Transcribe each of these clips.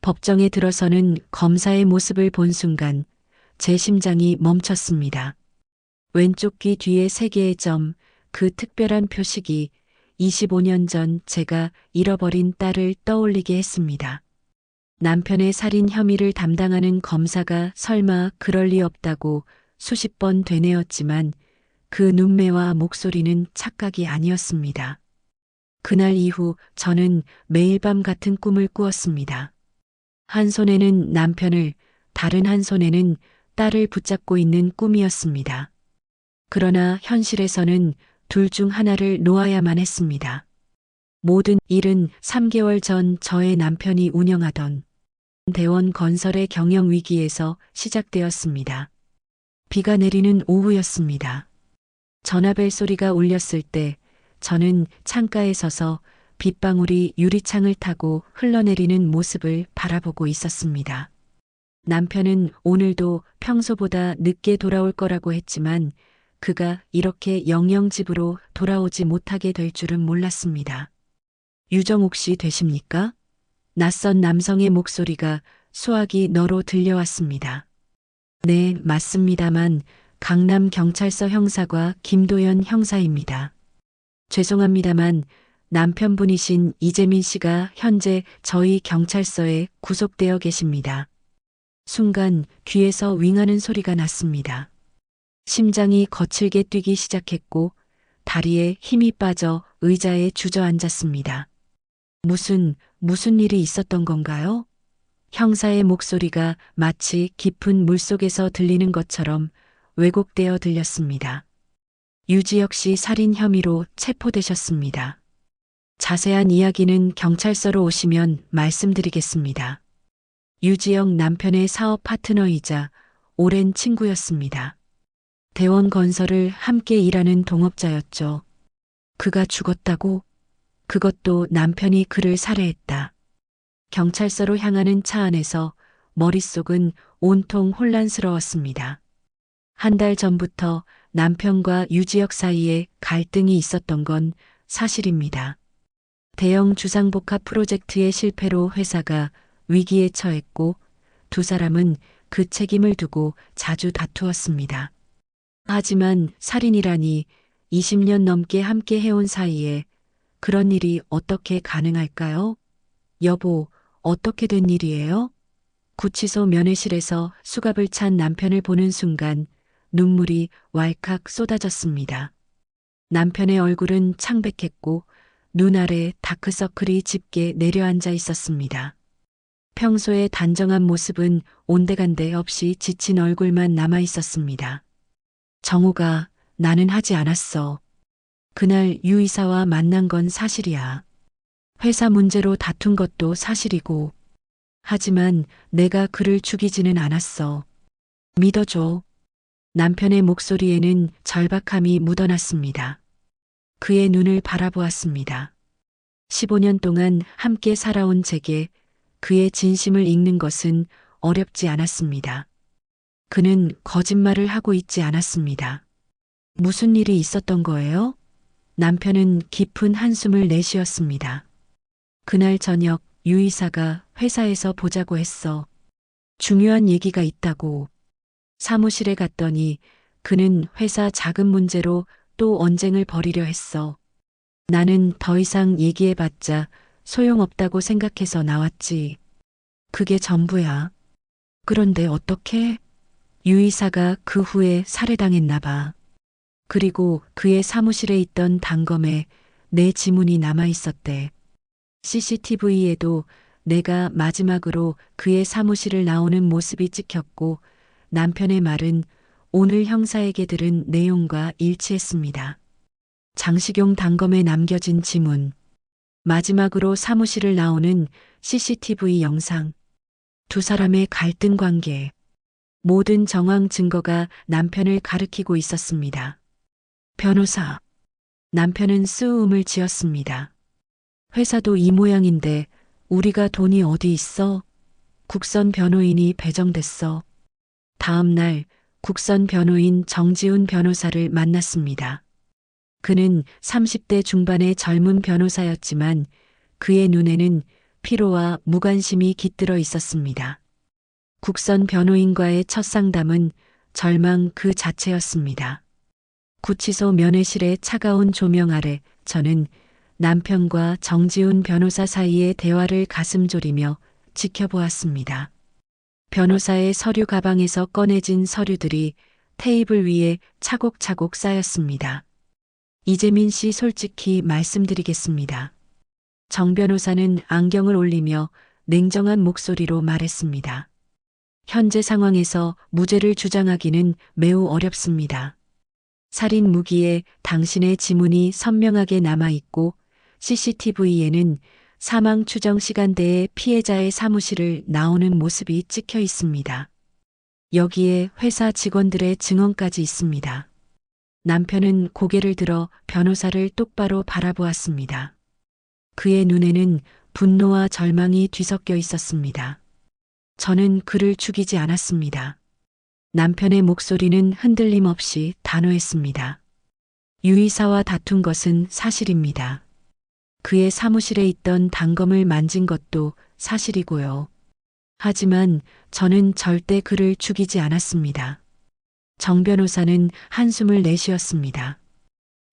법정에 들어서는 검사의 모습을 본 순간 제 심장이 멈췄습니다. 왼쪽 귀 뒤에 3개의 점, 그 특별한 표식이 25년 전 제가 잃어버린 딸을 떠올리게 했습니다. 남편의 살인 혐의를 담당하는 검사가 설마 그럴 리 없다고 수십 번 되뇌었지만 그 눈매와 목소리는 착각이 아니었습니다. 그날 이후 저는 매일 밤 같은 꿈을 꾸었습니다. 한 손에는 남편을, 다른 한 손에는 딸을 붙잡고 있는 꿈이었습니다. 그러나 현실에서는 둘 중 하나를 놓아야만 했습니다. 모든 일은 3개월 전 저의 남편이 운영하던 대원 건설의 경영 위기에서 시작되었습니다. 비가 내리는 오후였습니다. 전화벨 소리가 울렸을 때 저는 창가에 서서 빗방울이 유리창을 타고 흘러내리는 모습을 바라보고 있었습니다. 남편은 오늘도 평소보다 늦게 돌아올 거라고 했지만 그가 이렇게 영영 집으로 돌아오지 못하게 될 줄은 몰랐습니다. 유정옥 씨 되십니까? 낯선 남성의 목소리가 수화기 너로 들려왔습니다. 네, 맞습니다만 강남경찰서 형사과 김도연 형사입니다. 죄송합니다만 남편분이신 이재민 씨가 현재 저희 경찰서에 구속되어 계십니다. 순간 귀에서 윙하는 소리가 났습니다. 심장이 거칠게 뛰기 시작했고 다리에 힘이 빠져 의자에 주저앉았습니다. 무슨 일이 있었던 건가요? 형사의 목소리가 마치 깊은 물속에서 들리는 것처럼 왜곡되어 들렸습니다. 유지혁 씨 살인 혐의로 체포되셨습니다. 자세한 이야기는 경찰서로 오시면 말씀드리겠습니다. 유지혁 남편의 사업 파트너이자 오랜 친구였습니다. 대원건설을 함께 일하는 동업자였죠. 그가 죽었다고? 그것도 남편이 그를 살해했다. 경찰서로 향하는 차 안에서 머릿속은 온통 혼란스러웠습니다. 한 달 전부터 남편과 유지혁 사이에 갈등이 있었던 건 사실입니다. 대형 주상복합 프로젝트의 실패로 회사가 위기에 처했고 두 사람은 그 책임을 두고 자주 다투었습니다. 하지만 살인이라니 20년 넘게 함께 해온 사이에 그런 일이 어떻게 가능할까요? 여보, 어떻게 된 일이에요? 구치소 면회실에서 수갑을 찬 남편을 보는 순간 눈물이 왈칵 쏟아졌습니다. 남편의 얼굴은 창백했고 눈 아래 다크서클이 짙게 내려앉아 있었습니다. 평소의 단정한 모습은 온데간데 없이 지친 얼굴만 남아 있었습니다. 정우가 나는 하지 않았어. 그날 유 이사와 만난 건 사실이야. 회사 문제로 다툰 것도 사실이고. 하지만 내가 그를 죽이지는 않았어. 믿어줘. 남편의 목소리에는 절박함이 묻어났습니다. 그의 눈을 바라보았습니다. 15년 동안 함께 살아온 제게 그의 진심을 읽는 것은 어렵지 않았습니다. 그는 거짓말을 하고 있지 않았습니다. 무슨 일이 있었던 거예요? 남편은 깊은 한숨을 내쉬었습니다. 그날 저녁 유 이사가 회사에서 보자고 했어. 중요한 얘기가 있다고. 사무실에 갔더니 그는 회사 자금 문제로 또 언쟁을 벌이려 했어. 나는 더 이상 얘기해봤자 소용없다고 생각해서 나왔지. 그게 전부야. 그런데 어떻게? 유 이사가 그 후에 살해당했나 봐. 그리고 그의 사무실에 있던 단검에 내 지문이 남아 있었대. CCTV에도 내가 마지막으로 그의 사무실을 나오는 모습이 찍혔고 남편의 말은 오늘 형사에게 들은 내용과 일치했습니다. 장식용 단검에 남겨진 지문, 마지막으로 사무실을 나오는 CCTV 영상, 두 사람의 갈등 관계, 모든 정황 증거가 남편을 가리키고 있었습니다. 변호사. 남편은 쓰음을 지었습니다. 회사도 이 모양인데 우리가 돈이 어디 있어? 국선 변호인이 배정됐어. 다음 날 국선 변호인 정지훈 변호사를 만났습니다. 그는 30대 중반의 젊은 변호사였지만 그의 눈에는 피로와 무관심이 깃들어 있었습니다. 국선 변호인과의 첫 상담은 절망 그 자체였습니다. 구치소 면회실의 차가운 조명 아래 저는 남편과 정지훈 변호사 사이의 대화를 가슴 졸이며 지켜보았습니다. 변호사의 서류 가방에서 꺼내진 서류들이 테이블 위에 차곡차곡 쌓였습니다. 이재민 씨 솔직히 말씀드리겠습니다. 정 변호사는 안경을 올리며 냉정한 목소리로 말했습니다. 현재 상황에서 무죄를 주장하기는 매우 어렵습니다. 살인 무기에 당신의 지문이 선명하게 남아있고 CCTV에는 사망 추정 시간대에 피해자의 사무실을 나오는 모습이 찍혀 있습니다. 여기에 회사 직원들의 증언까지 있습니다. 남편은 고개를 들어 변호사를 똑바로 바라보았습니다. 그의 눈에는 분노와 절망이 뒤섞여 있었습니다. 저는 그를 죽이지 않았습니다. 남편의 목소리는 흔들림 없이 단호했습니다. 유이사와 다툰 것은 사실입니다. 그의 사무실에 있던 단검을 만진 것도 사실이고요. 하지만 저는 절대 그를 죽이지 않았습니다. 정 변호사는 한숨을 내쉬었습니다.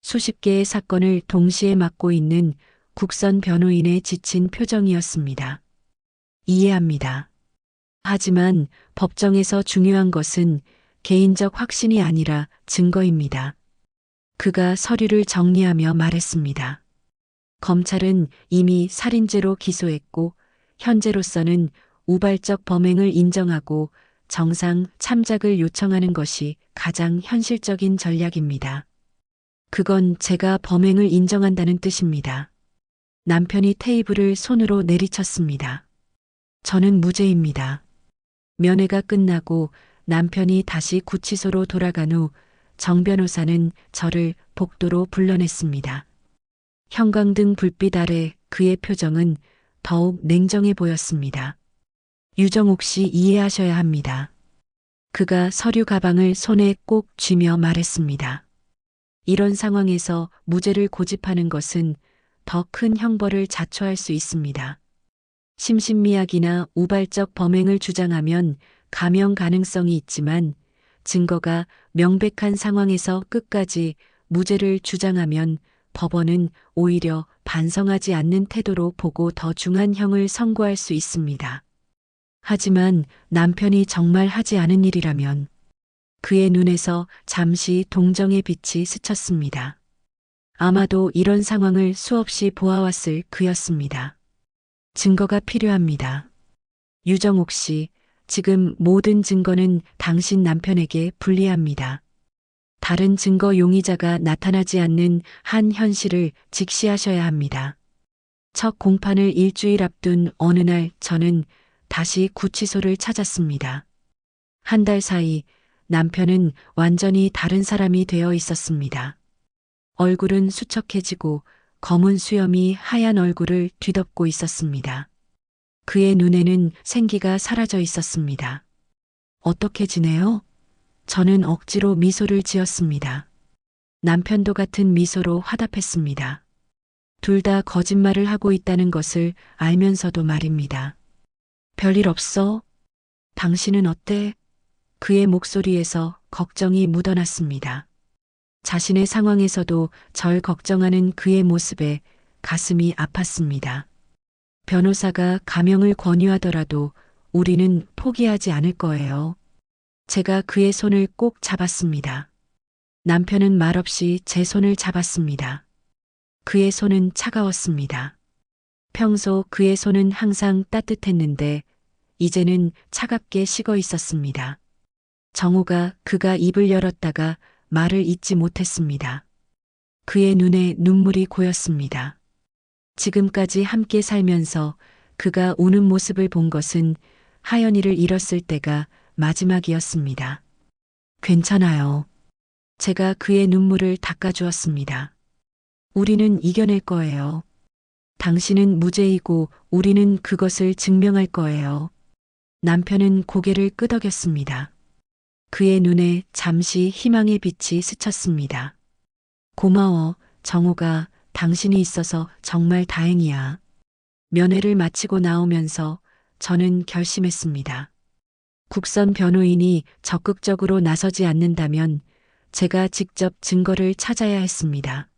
수십 개의 사건을 동시에 맡고 있는 국선 변호인의 지친 표정이었습니다. 이해합니다. 하지만 법정에서 중요한 것은 개인적 확신이 아니라 증거입니다. 그가 서류를 정리하며 말했습니다. 검찰은 이미 살인죄로 기소했고 현재로서는 우발적 범행을 인정하고 정상 참작을 요청하는 것이 가장 현실적인 전략입니다. 그건 제가 범행을 인정한다는 뜻입니다. 남편이 테이블을 손으로 내리쳤습니다. 저는 무죄입니다. 면회가 끝나고 남편이 다시 구치소로 돌아간 후 정 변호사는 저를 복도로 불러냈습니다. 형광등 불빛 아래 그의 표정은 더욱 냉정해 보였습니다. 유정옥 씨 이해하셔야 합니다. 그가 서류 가방을 손에 꼭 쥐며 말했습니다. 이런 상황에서 무죄를 고집하는 것은 더 큰 형벌을 자초할 수 있습니다. 심신미약이나 우발적 범행을 주장하면 감형 가능성이 있지만 증거가 명백한 상황에서 끝까지 무죄를 주장하면 법원은 오히려 반성하지 않는 태도로 보고 더 중한 형을 선고할 수 있습니다. 하지만 남편이 정말 하지 않은 일이라면 그의 눈에서 잠시 동정의 빛이 스쳤습니다. 아마도 이런 상황을 수없이 보아왔을 그였습니다. 증거가 필요합니다. 유정옥 씨, 지금 모든 증거는 당신 남편에게 불리합니다. 다른 증거 용의자가 나타나지 않는 한 현실을 직시하셔야 합니다. 첫 공판을 일주일 앞둔 어느 날 저는 다시 구치소를 찾았습니다. 한 달 사이 남편은 완전히 다른 사람이 되어 있었습니다. 얼굴은 수척해지고 검은 수염이 하얀 얼굴을 뒤덮고 있었습니다. 그의 눈에는 생기가 사라져 있었습니다. 어떻게 지내요? 저는 억지로 미소를 지었습니다. 남편도 같은 미소로 화답했습니다. 둘 다 거짓말을 하고 있다는 것을 알면서도 말입니다. 별일 없어? 당신은 어때? 그의 목소리에서 걱정이 묻어났습니다. 자신의 상황에서도 절 걱정하는 그의 모습에 가슴이 아팠습니다. 변호사가 감형을 권유하더라도 우리는 포기하지 않을 거예요. 제가 그의 손을 꼭 잡았습니다. 남편은 말없이 제 손을 잡았습니다. 그의 손은 차가웠습니다. 평소 그의 손은 항상 따뜻했는데 이제는 차갑게 식어 있었습니다. 정우가 그가 입을 열었다가 말을 잇지 못했습니다. 그의 눈에 눈물이 고였습니다. 지금까지 함께 살면서 그가 우는 모습을 본 것은 하연이를 잃었을 때가 마지막이었습니다. 괜찮아요. 제가 그의 눈물을 닦아주었습니다. 우리는 이겨낼 거예요. 당신은 무죄이고 우리는 그것을 증명할 거예요. 남편은 고개를 끄덕였습니다. 그의 눈에 잠시 희망의 빛이 스쳤습니다. 고마워, 정우가 당신이 있어서 정말 다행이야. 면회를 마치고 나오면서 저는 결심했습니다. 국선 변호인이 적극적으로 나서지 않는다면 제가 직접 증거를 찾아야 했습니다.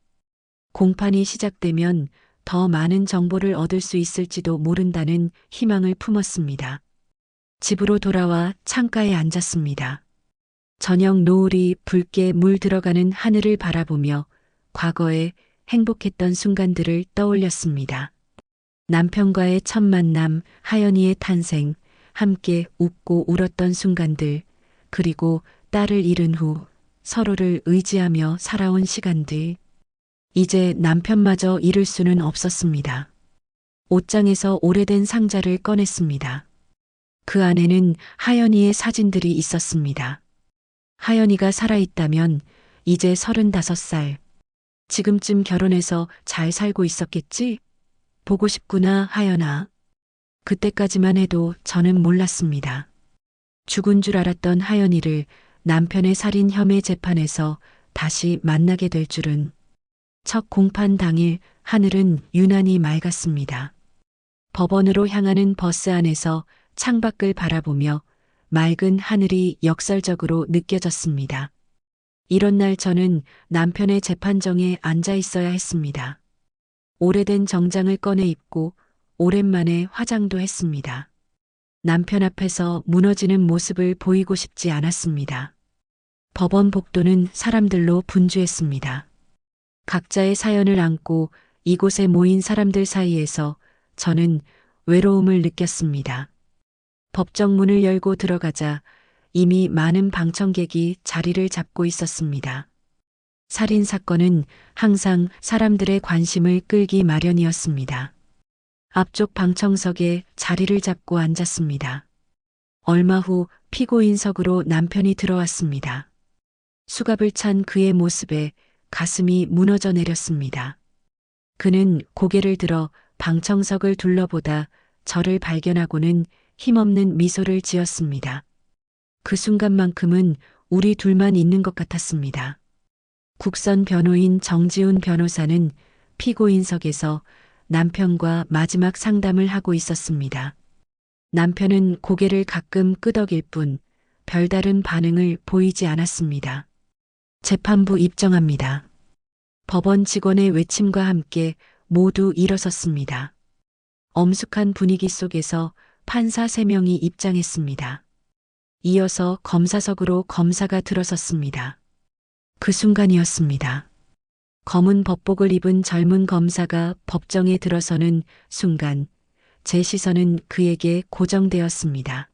공판이 시작되면 더 많은 정보를 얻을 수 있을지도 모른다는 희망을 품었습니다. 집으로 돌아와 창가에 앉았습니다. 저녁 노을이 붉게 물 들어가는 하늘을 바라보며 과거에 행복했던 순간들을 떠올렸습니다. 남편과의 첫 만남, 하연이의 탄생, 함께 웃고 울었던 순간들, 그리고 딸을 잃은 후 서로를 의지하며 살아온 시간들. 이제 남편마저 잃을 수는 없었습니다. 옷장에서 오래된 상자를 꺼냈습니다. 그 안에는 하연이의 사진들이 있었습니다. 하연이가 살아있다면 이제 35살. 지금쯤 결혼해서 잘 살고 있었겠지? 보고 싶구나, 하연아. 그때까지만 해도 저는 몰랐습니다. 죽은 줄 알았던 하연이를 남편의 살인 혐의 재판에서 다시 만나게 될 줄은. 첫 공판 당일 하늘은 유난히 맑았습니다. 법원으로 향하는 버스 안에서 창밖을 바라보며 맑은 하늘이 역설적으로 느껴졌습니다. 이런 날 저는 남편의 재판정에 앉아 있어야 했습니다. 오래된 정장을 꺼내 입고 오랜만에 화장도 했습니다. 남편 앞에서 무너지는 모습을 보이고 싶지 않았습니다. 법원 복도는 사람들로 분주했습니다. 각자의 사연을 안고 이곳에 모인 사람들 사이에서 저는 외로움을 느꼈습니다. 법정 문을 열고 들어가자 이미 많은 방청객이 자리를 잡고 있었습니다. 살인 사건은 항상 사람들의 관심을 끌기 마련이었습니다. 앞쪽 방청석에 자리를 잡고 앉았습니다. 얼마 후 피고인석으로 남편이 들어왔습니다. 수갑을 찬 그의 모습에 가슴이 무너져 내렸습니다. 그는 고개를 들어 방청석을 둘러보다 저를 발견하고는 힘없는 미소를 지었습니다. 그 순간만큼은 우리 둘만 있는 것 같았습니다. 국선 변호인 정지훈 변호사는 피고인석에서 남편과 마지막 상담을 하고 있었습니다. 남편은 고개를 가끔 끄덕일 뿐 별다른 반응을 보이지 않았습니다. 재판부 입정합니다. 법원 직원의 외침과 함께 모두 일어섰습니다. 엄숙한 분위기 속에서 판사 3명이 입장했습니다. 이어서 검사석으로 검사가 들어섰습니다. 그 순간이었습니다. 검은 법복을 입은 젊은 검사가 법정에 들어서는 순간 제 시선은 그에게 고정되었습니다.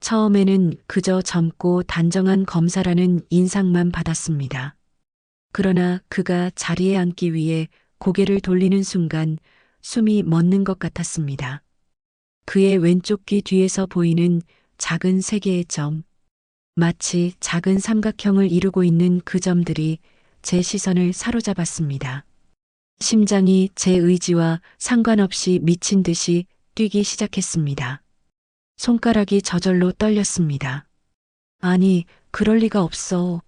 처음에는 그저 젊고 단정한 검사라는 인상만 받았습니다. 그러나 그가 자리에 앉기 위해 고개를 돌리는 순간 숨이 멎는 것 같았습니다. 그의 왼쪽 귀 뒤에서 보이는 작은 3개의 점, 마치 작은 삼각형을 이루고 있는 그 점들이 제 시선을 사로잡았습니다. 심장이 제 의지와 상관없이 미친 듯이 뛰기 시작했습니다. 손가락이 저절로 떨렸습니다. 아니, 그럴 리가 없어.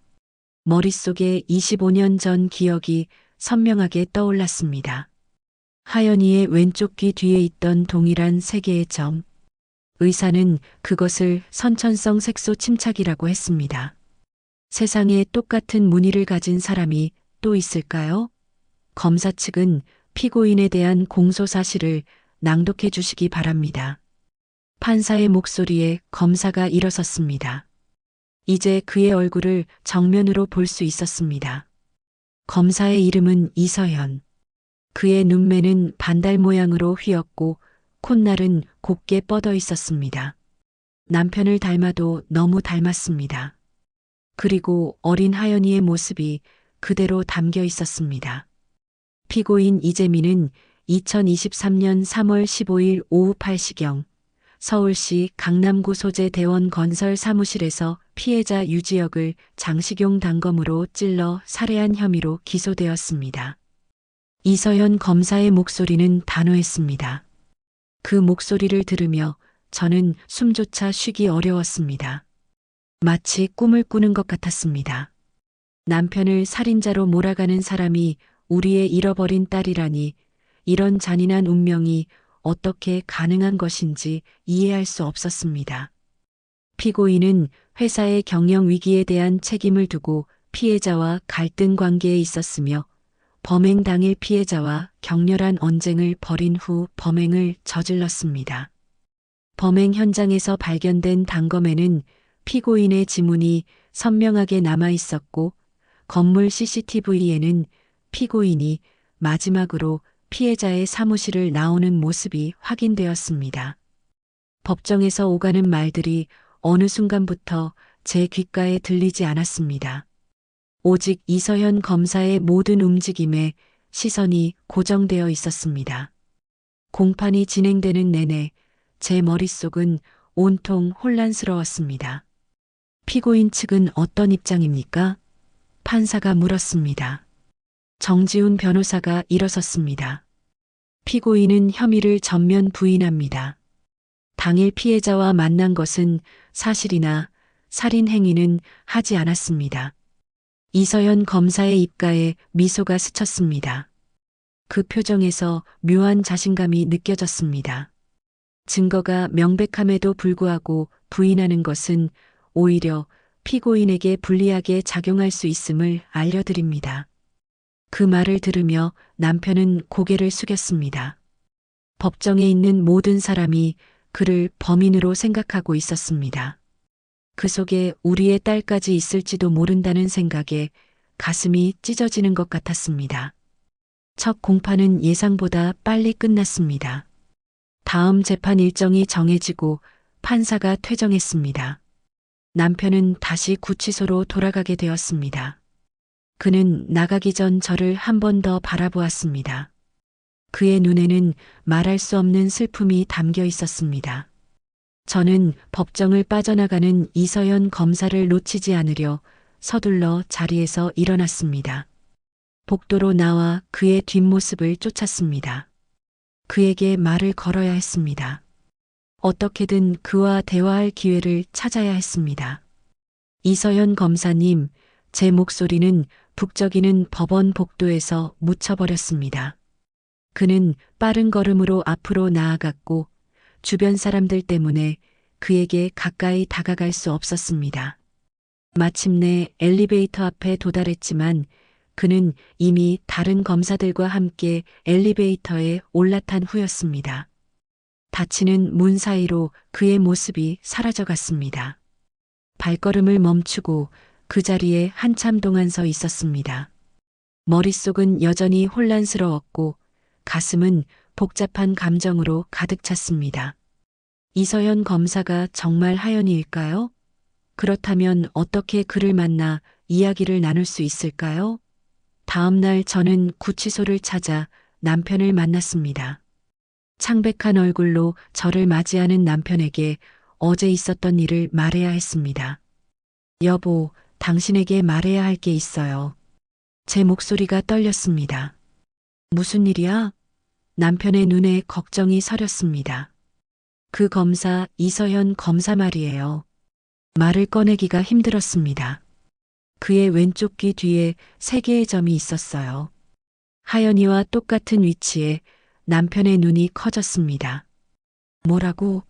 머릿속에 25년 전 기억이 선명하게 떠올랐습니다. 하연이의 왼쪽 귀 뒤에 있던 동일한 3개의 점. 의사는 그것을 선천성 색소 침착이라고 했습니다. 세상에 똑같은 무늬를 가진 사람이 또 있을까요? 검사 측은 피고인에 대한 공소 사실을 낭독해 주시기 바랍니다. 판사의 목소리에 검사가 일어섰습니다. 이제 그의 얼굴을 정면으로 볼 수 있었습니다. 검사의 이름은 이서현. 그의 눈매는 반달 모양으로 휘었고 콧날은 곱게 뻗어 있었습니다. 남편을 닮아도 너무 닮았습니다. 그리고 어린 하연이의 모습이 그대로 담겨 있었습니다. 피고인 이재민은 2023년 3월 15일 오후 8시경 서울시 강남구 소재 대원 건설 사무실에서 피해자 유지혁을 장식용 단검으로 찔러 살해한 혐의로 기소되었습니다. 이서현 검사의 목소리는 단호했습니다. 그 목소리를 들으며 저는 숨조차 쉬기 어려웠습니다. 마치 꿈을 꾸는 것 같았습니다. 남편을 살인자로 몰아가는 사람이 우리의 잃어버린 딸이라니, 이런 잔인한 운명이 어떻게 가능한 것인지 이해할 수 없었습니다. 피고인은 회사의 경영 위기에 대한 책임을 두고 피해자와 갈등 관계에 있었으며 범행 당일 피해자와 격렬한 언쟁을 벌인 후 범행을 저질렀습니다. 범행 현장에서 발견된 단검에는 피고인의 지문이 선명하게 남아 있었고 건물 CCTV에는 피고인이 마지막으로 피해자의 사무실을 나오는 모습이 확인되었습니다. 법정에서 오가는 말들이 어느 순간부터 제 귓가에 들리지 않았습니다. 오직 이서현 검사의 모든 움직임에 시선이 고정되어 있었습니다. 공판이 진행되는 내내 제 머릿속은 온통 혼란스러웠습니다. 피고인 측은 어떤 입장입니까? 판사가 물었습니다. 정지훈 변호사가 일어섰습니다. 피고인은 혐의를 전면 부인합니다. 당일 피해자와 만난 것은 사실이나 살인 행위는 하지 않았습니다. 이서현 검사의 입가에 미소가 스쳤습니다. 그 표정에서 묘한 자신감이 느껴졌습니다. 증거가 명백함에도 불구하고 부인하는 것은 오히려 피고인에게 불리하게 작용할 수 있음을 알려드립니다. 그 말을 들으며 남편은 고개를 숙였습니다. 법정에 있는 모든 사람이 그를 범인으로 생각하고 있었습니다. 그 속에 우리의 딸까지 있을지도 모른다는 생각에 가슴이 찢어지는 것 같았습니다. 첫 공판은 예상보다 빨리 끝났습니다. 다음 재판 일정이 정해지고 판사가 퇴정했습니다. 남편은 다시 구치소로 돌아가게 되었습니다. 그는 나가기 전 저를 한 번 더 바라보았습니다. 그의 눈에는 말할 수 없는 슬픔이 담겨 있었습니다. 저는 법정을 빠져나가는 이서현 검사를 놓치지 않으려 서둘러 자리에서 일어났습니다. 복도로 나와 그의 뒷모습을 쫓았습니다. 그에게 말을 걸어야 했습니다. 어떻게든 그와 대화할 기회를 찾아야 했습니다. 이서현 검사님, 제 목소리는 북적이는 법원 복도에서 묻혀버렸습니다. 그는 빠른 걸음으로 앞으로 나아갔고 주변 사람들 때문에 그에게 가까이 다가갈 수 없었습니다. 마침내 엘리베이터 앞에 도달했지만 그는 이미 다른 검사들과 함께 엘리베이터에 올라탄 후였습니다. 닫히는 문 사이로 그의 모습이 사라져갔습니다. 발걸음을 멈추고 그 자리에 한참 동안 서 있었습니다. 머릿속은 여전히 혼란스러웠고 가슴은 복잡한 감정으로 가득 찼습니다. 이서현 검사가 정말 하연이일까요? 그렇다면 어떻게 그를 만나 이야기를 나눌 수 있을까요? 다음 날 저는 구치소를 찾아 남편을 만났습니다. 창백한 얼굴로 저를 맞이하는 남편에게 어제 있었던 일을 말해야 했습니다. 여보, 당신에게 말해야 할 게 있어요. 제 목소리가 떨렸습니다. 무슨 일이야? 남편의 눈에 걱정이 서렸습니다. 그 검사 이서현 검사 말이에요. 말을 꺼내기가 힘들었습니다. 그의 왼쪽 귀 뒤에 3개의 점이 있었어요. 하연이와 똑같은 위치에 남편의 눈이 커졌습니다. 뭐라고?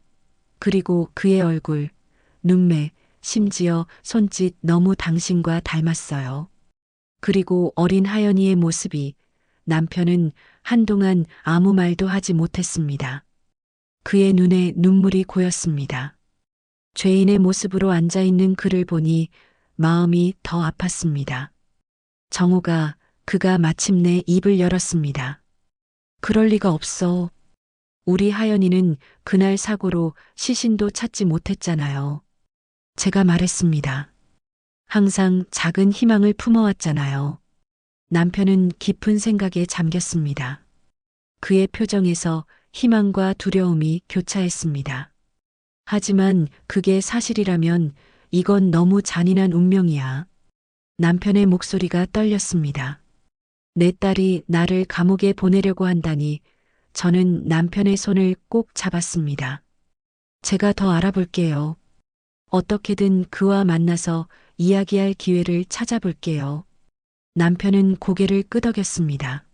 그리고 그의 얼굴, 눈매, 심지어 손짓 너무 당신과 닮았어요. 그리고 어린 하연이의 모습이 남편은 한동안 아무 말도 하지 못했습니다. 그의 눈에 눈물이 고였습니다. 죄인의 모습으로 앉아있는 그를 보니 마음이 더 아팠습니다. 정호가 그가 마침내 입을 열었습니다. 그럴 리가 없어. 우리 하연이는 그날 사고로 시신도 찾지 못했잖아요. 제가 말했습니다. 항상 작은 희망을 품어왔잖아요. 남편은 깊은 생각에 잠겼습니다. 그의 표정에서 희망과 두려움이 교차했습니다. 하지만 그게 사실이라면 이건 너무 잔인한 운명이야. 남편의 목소리가 떨렸습니다. 내 딸이 나를 감옥에 보내려고 한다니 저는 남편의 손을 꼭 잡았습니다. 제가 더 알아볼게요. 어떻게든 그와 만나서 이야기할 기회를 찾아볼게요. 남편은 고개를 끄덕였습니다.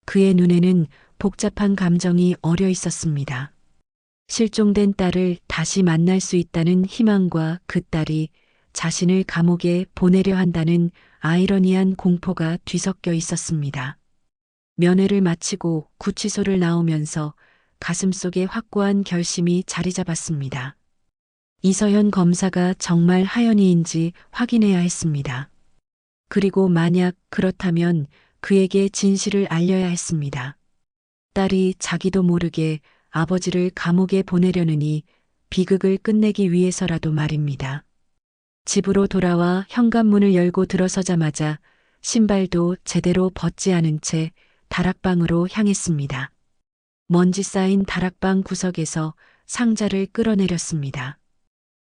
그의 눈에는 복잡한 감정이 어려 있었습니다. 실종된 딸을 다시 만날 수 있다는 희망과 그 딸이 자신을 감옥에 보내려 한다는 아이러니한 공포가 뒤섞여 있었습니다. 면회를 마치고 구치소를 나오면서 가슴속에 확고한 결심이 자리 잡았습니다. 이서현 검사가 정말 하연이인지 확인해야 했습니다. 그리고 만약 그렇다면 그에게 진실을 알려야 했습니다. 딸이 자기도 모르게 아버지를 감옥에 보내려느니 비극을 끝내기 위해서라도 말입니다. 집으로 돌아와 현관문을 열고 들어서자마자 신발도 제대로 벗지 않은 채 다락방으로 향했습니다. 먼지 쌓인 다락방 구석에서 상자를 끌어내렸습니다.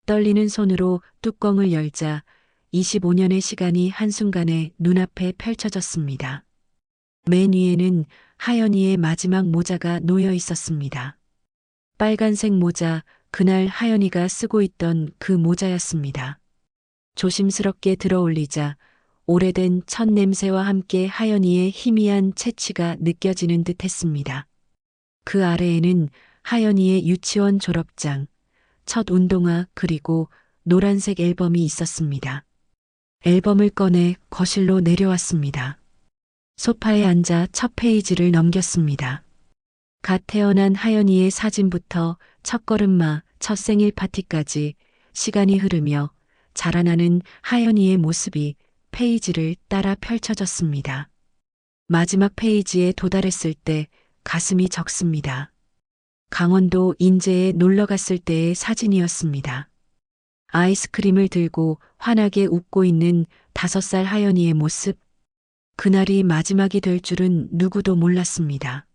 떨리는 손으로 뚜껑을 열자 25년의 시간이 한순간에 눈앞에 펼쳐졌습니다. 맨 위에는 하연이의 마지막 모자가 놓여 있었습니다. 빨간색 모자, 그날 하연이가 쓰고 있던 그 모자였습니다. 조심스럽게 들어올리자 오래된 첫 냄새와 함께 하연이의 희미한 채취가 느껴지는 듯 했습니다. 그 아래에는 하연이의 유치원 졸업장, 첫 운동화 그리고 노란색 앨범이 있었습니다. 앨범을 꺼내 거실로 내려왔습니다. 소파에 앉아 첫 페이지를 넘겼습니다. 갓 태어난 하연이의 사진부터 첫걸음마, 첫 생일 파티까지 시간이 흐르며 자라나는 하연이의 모습이 페이지를 따라 펼쳐졌습니다. 마지막 페이지에 도달했을 때 가슴이 적습니다. 강원도 인제에 놀러 갔을 때의 사진이었습니다. 아이스크림을 들고 환하게 웃고 있는 5살 하연이의 모습. 그날이 마지막이 될 줄은 누구도 몰랐습니다.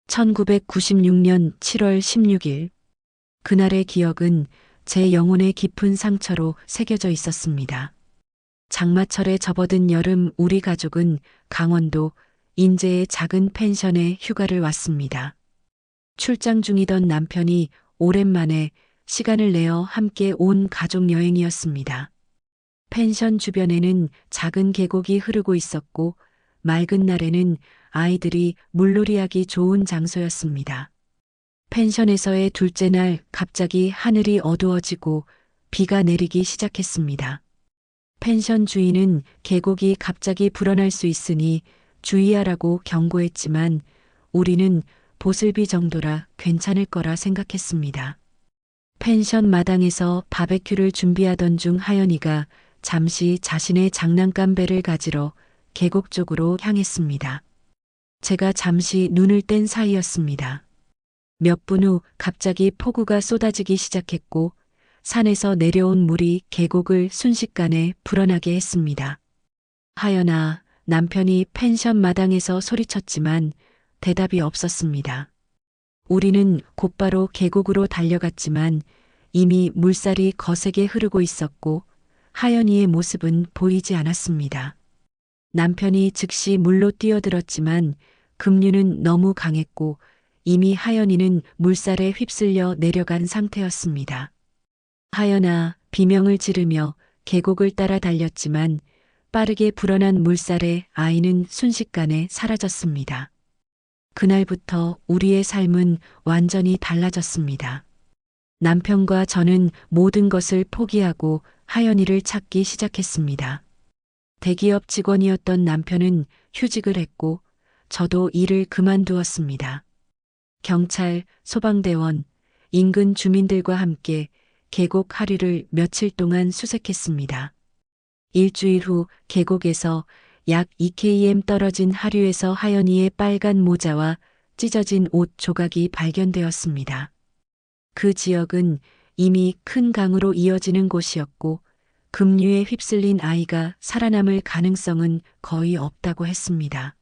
1996년 7월 16일. 그날의 기억은 제 영혼의 깊은 상처로 새겨져 있었습니다. 장마철에 접어든 여름 우리 가족은 강원도 인제의 작은 펜션에 휴가를 왔습니다. 출장 중이던 남편이 오랜만에 시간을 내어 함께 온 가족 여행이었습니다. 펜션 주변에는 작은 계곡이 흐르고 있었고 맑은 날에는 아이들이 물놀이하기 좋은 장소였습니다. 펜션에서의 둘째 날 갑자기 하늘이 어두워지고 비가 내리기 시작했습니다. 펜션 주인은 계곡이 갑자기 불어날 수 있으니 주의하라고 경고했지만 우리는 보슬비 정도라 괜찮을 거라 생각했습니다. 펜션 마당에서 바베큐를 준비하던 중 하연이가 잠시 자신의 장난감 배를 가지러 계곡 쪽으로 향했습니다. 제가 잠시 눈을 뗀 사이였습니다. 몇 분 후 갑자기 폭우가 쏟아지기 시작했고 산에서 내려온 물이 계곡을 순식간에 불어나게 했습니다. 하연아, 남편이 펜션 마당에서 소리쳤지만 대답이 없었습니다. 우리는 곧바로 계곡으로 달려갔지만 이미 물살이 거세게 흐르고 있었고 하연이의 모습은 보이지 않았습니다. 남편이 즉시 물로 뛰어들었지만 급류는 너무 강했고 이미 하연이는 물살에 휩쓸려 내려간 상태였습니다. 하연아, 비명을 지르며 계곡을 따라 달렸지만 빠르게 불어난 물살에 아이는 순식간에 사라졌습니다. 그날부터 우리의 삶은 완전히 달라졌습니다. 남편과 저는 모든 것을 포기하고 하연이를 찾기 시작했습니다. 대기업 직원이었던 남편은 휴직을 했고 저도 일을 그만두었습니다. 경찰, 소방대원, 인근 주민들과 함께 계곡 하류를 며칠 동안 수색했습니다. 일주일 후 계곡에서 약 2km 떨어진 하류에서 하연이의 빨간 모자와 찢어진 옷 조각이 발견되었습니다. 그 지역은 이미 큰 강으로 이어지는 곳이었고 급류에 휩쓸린 아이가 살아남을 가능성은 거의 없다고 했습니다.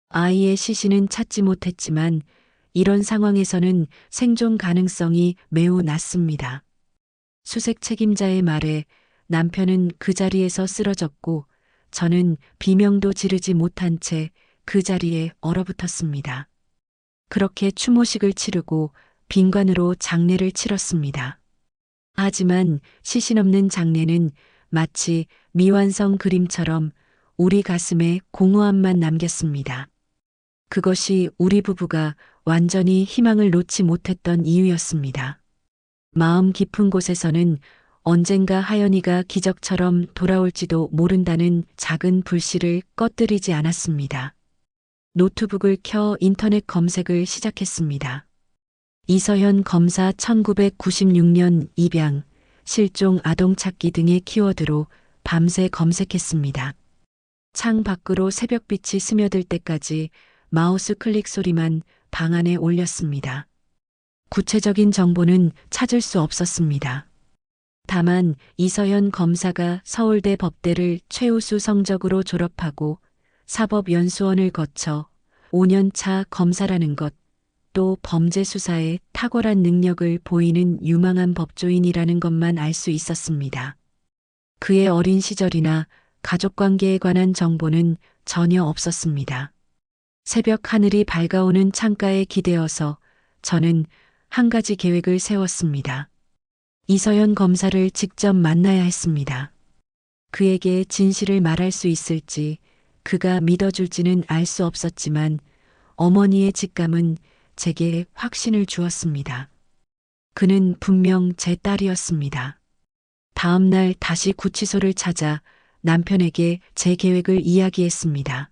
아이의 시신은 찾지 못했지만 이런 상황에서는 생존 가능성이 매우 낮습니다. 수색 책임자의 말에 남편은 그 자리에서 쓰러졌고 저는 비명도 지르지 못한 채 그 자리에 얼어붙었습니다. 그렇게 추모식을 치르고 빈관으로 장례를 치렀습니다. 하지만 시신 없는 장례는 마치 미완성 그림처럼 우리 가슴에 공허함만 남겼습니다. 그것이 우리 부부가 완전히 희망을 놓지 못했던 이유였습니다. 마음 깊은 곳에서는 언젠가 하연이가 기적처럼 돌아올지도 모른다는 작은 불씨를 꺼뜨리지 않았습니다. 노트북을 켜 인터넷 검색을 시작했습니다. 이서현 검사 1996년 입양, 실종 아동 찾기 등의 키워드로 밤새 검색했습니다. 창 밖으로 새벽빛이 스며들 때까지 마우스 클릭 소리만 방 안에 올렸습니다. 구체적인 정보는 찾을 수 없었습니다. 다만 이서현 검사가 서울대 법대를 최우수 성적으로 졸업하고 사법연수원을 거쳐 5년차 검사라는 것, 또 범죄 수사에 탁월한 능력을 보이는 유망한 법조인이라는 것만 알 수 있었습니다. 그의 어린 시절이나 가족관계에 관한 정보는 전혀 없었습니다. 새벽 하늘이 밝아오는 창가에 기대어서 저는 한 가지 계획을 세웠습니다. 이서현 검사를 직접 만나야 했습니다. 그에게 진실을 말할 수 있을지, 그가 믿어줄지는 알 수 없었지만 어머니의 직감은 제게 확신을 주었습니다. 그는 분명 제 딸이었습니다. 다음 날 다시 구치소를 찾아 남편에게 제 계획을 이야기했습니다.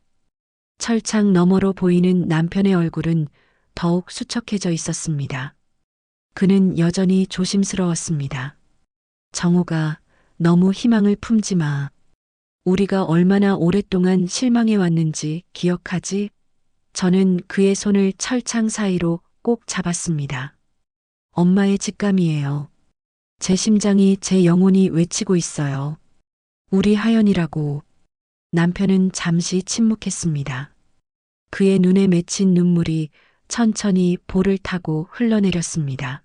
철창 너머로 보이는 남편의 얼굴은 더욱 수척해져 있었습니다. 그는 여전히 조심스러웠습니다. 정우가, 너무 희망을 품지 마. 우리가 얼마나 오랫동안 실망해 왔는지 기억하지? 저는 그의 손을 철창 사이로 꼭 잡았습니다. 엄마의 직감이에요. 제 심장이, 제 영혼이 외치고 있어요. 우리 하연이라고. 남편은 잠시 침묵했습니다. 그의 눈에 맺힌 눈물이 천천히 볼을 타고 흘러내렸습니다.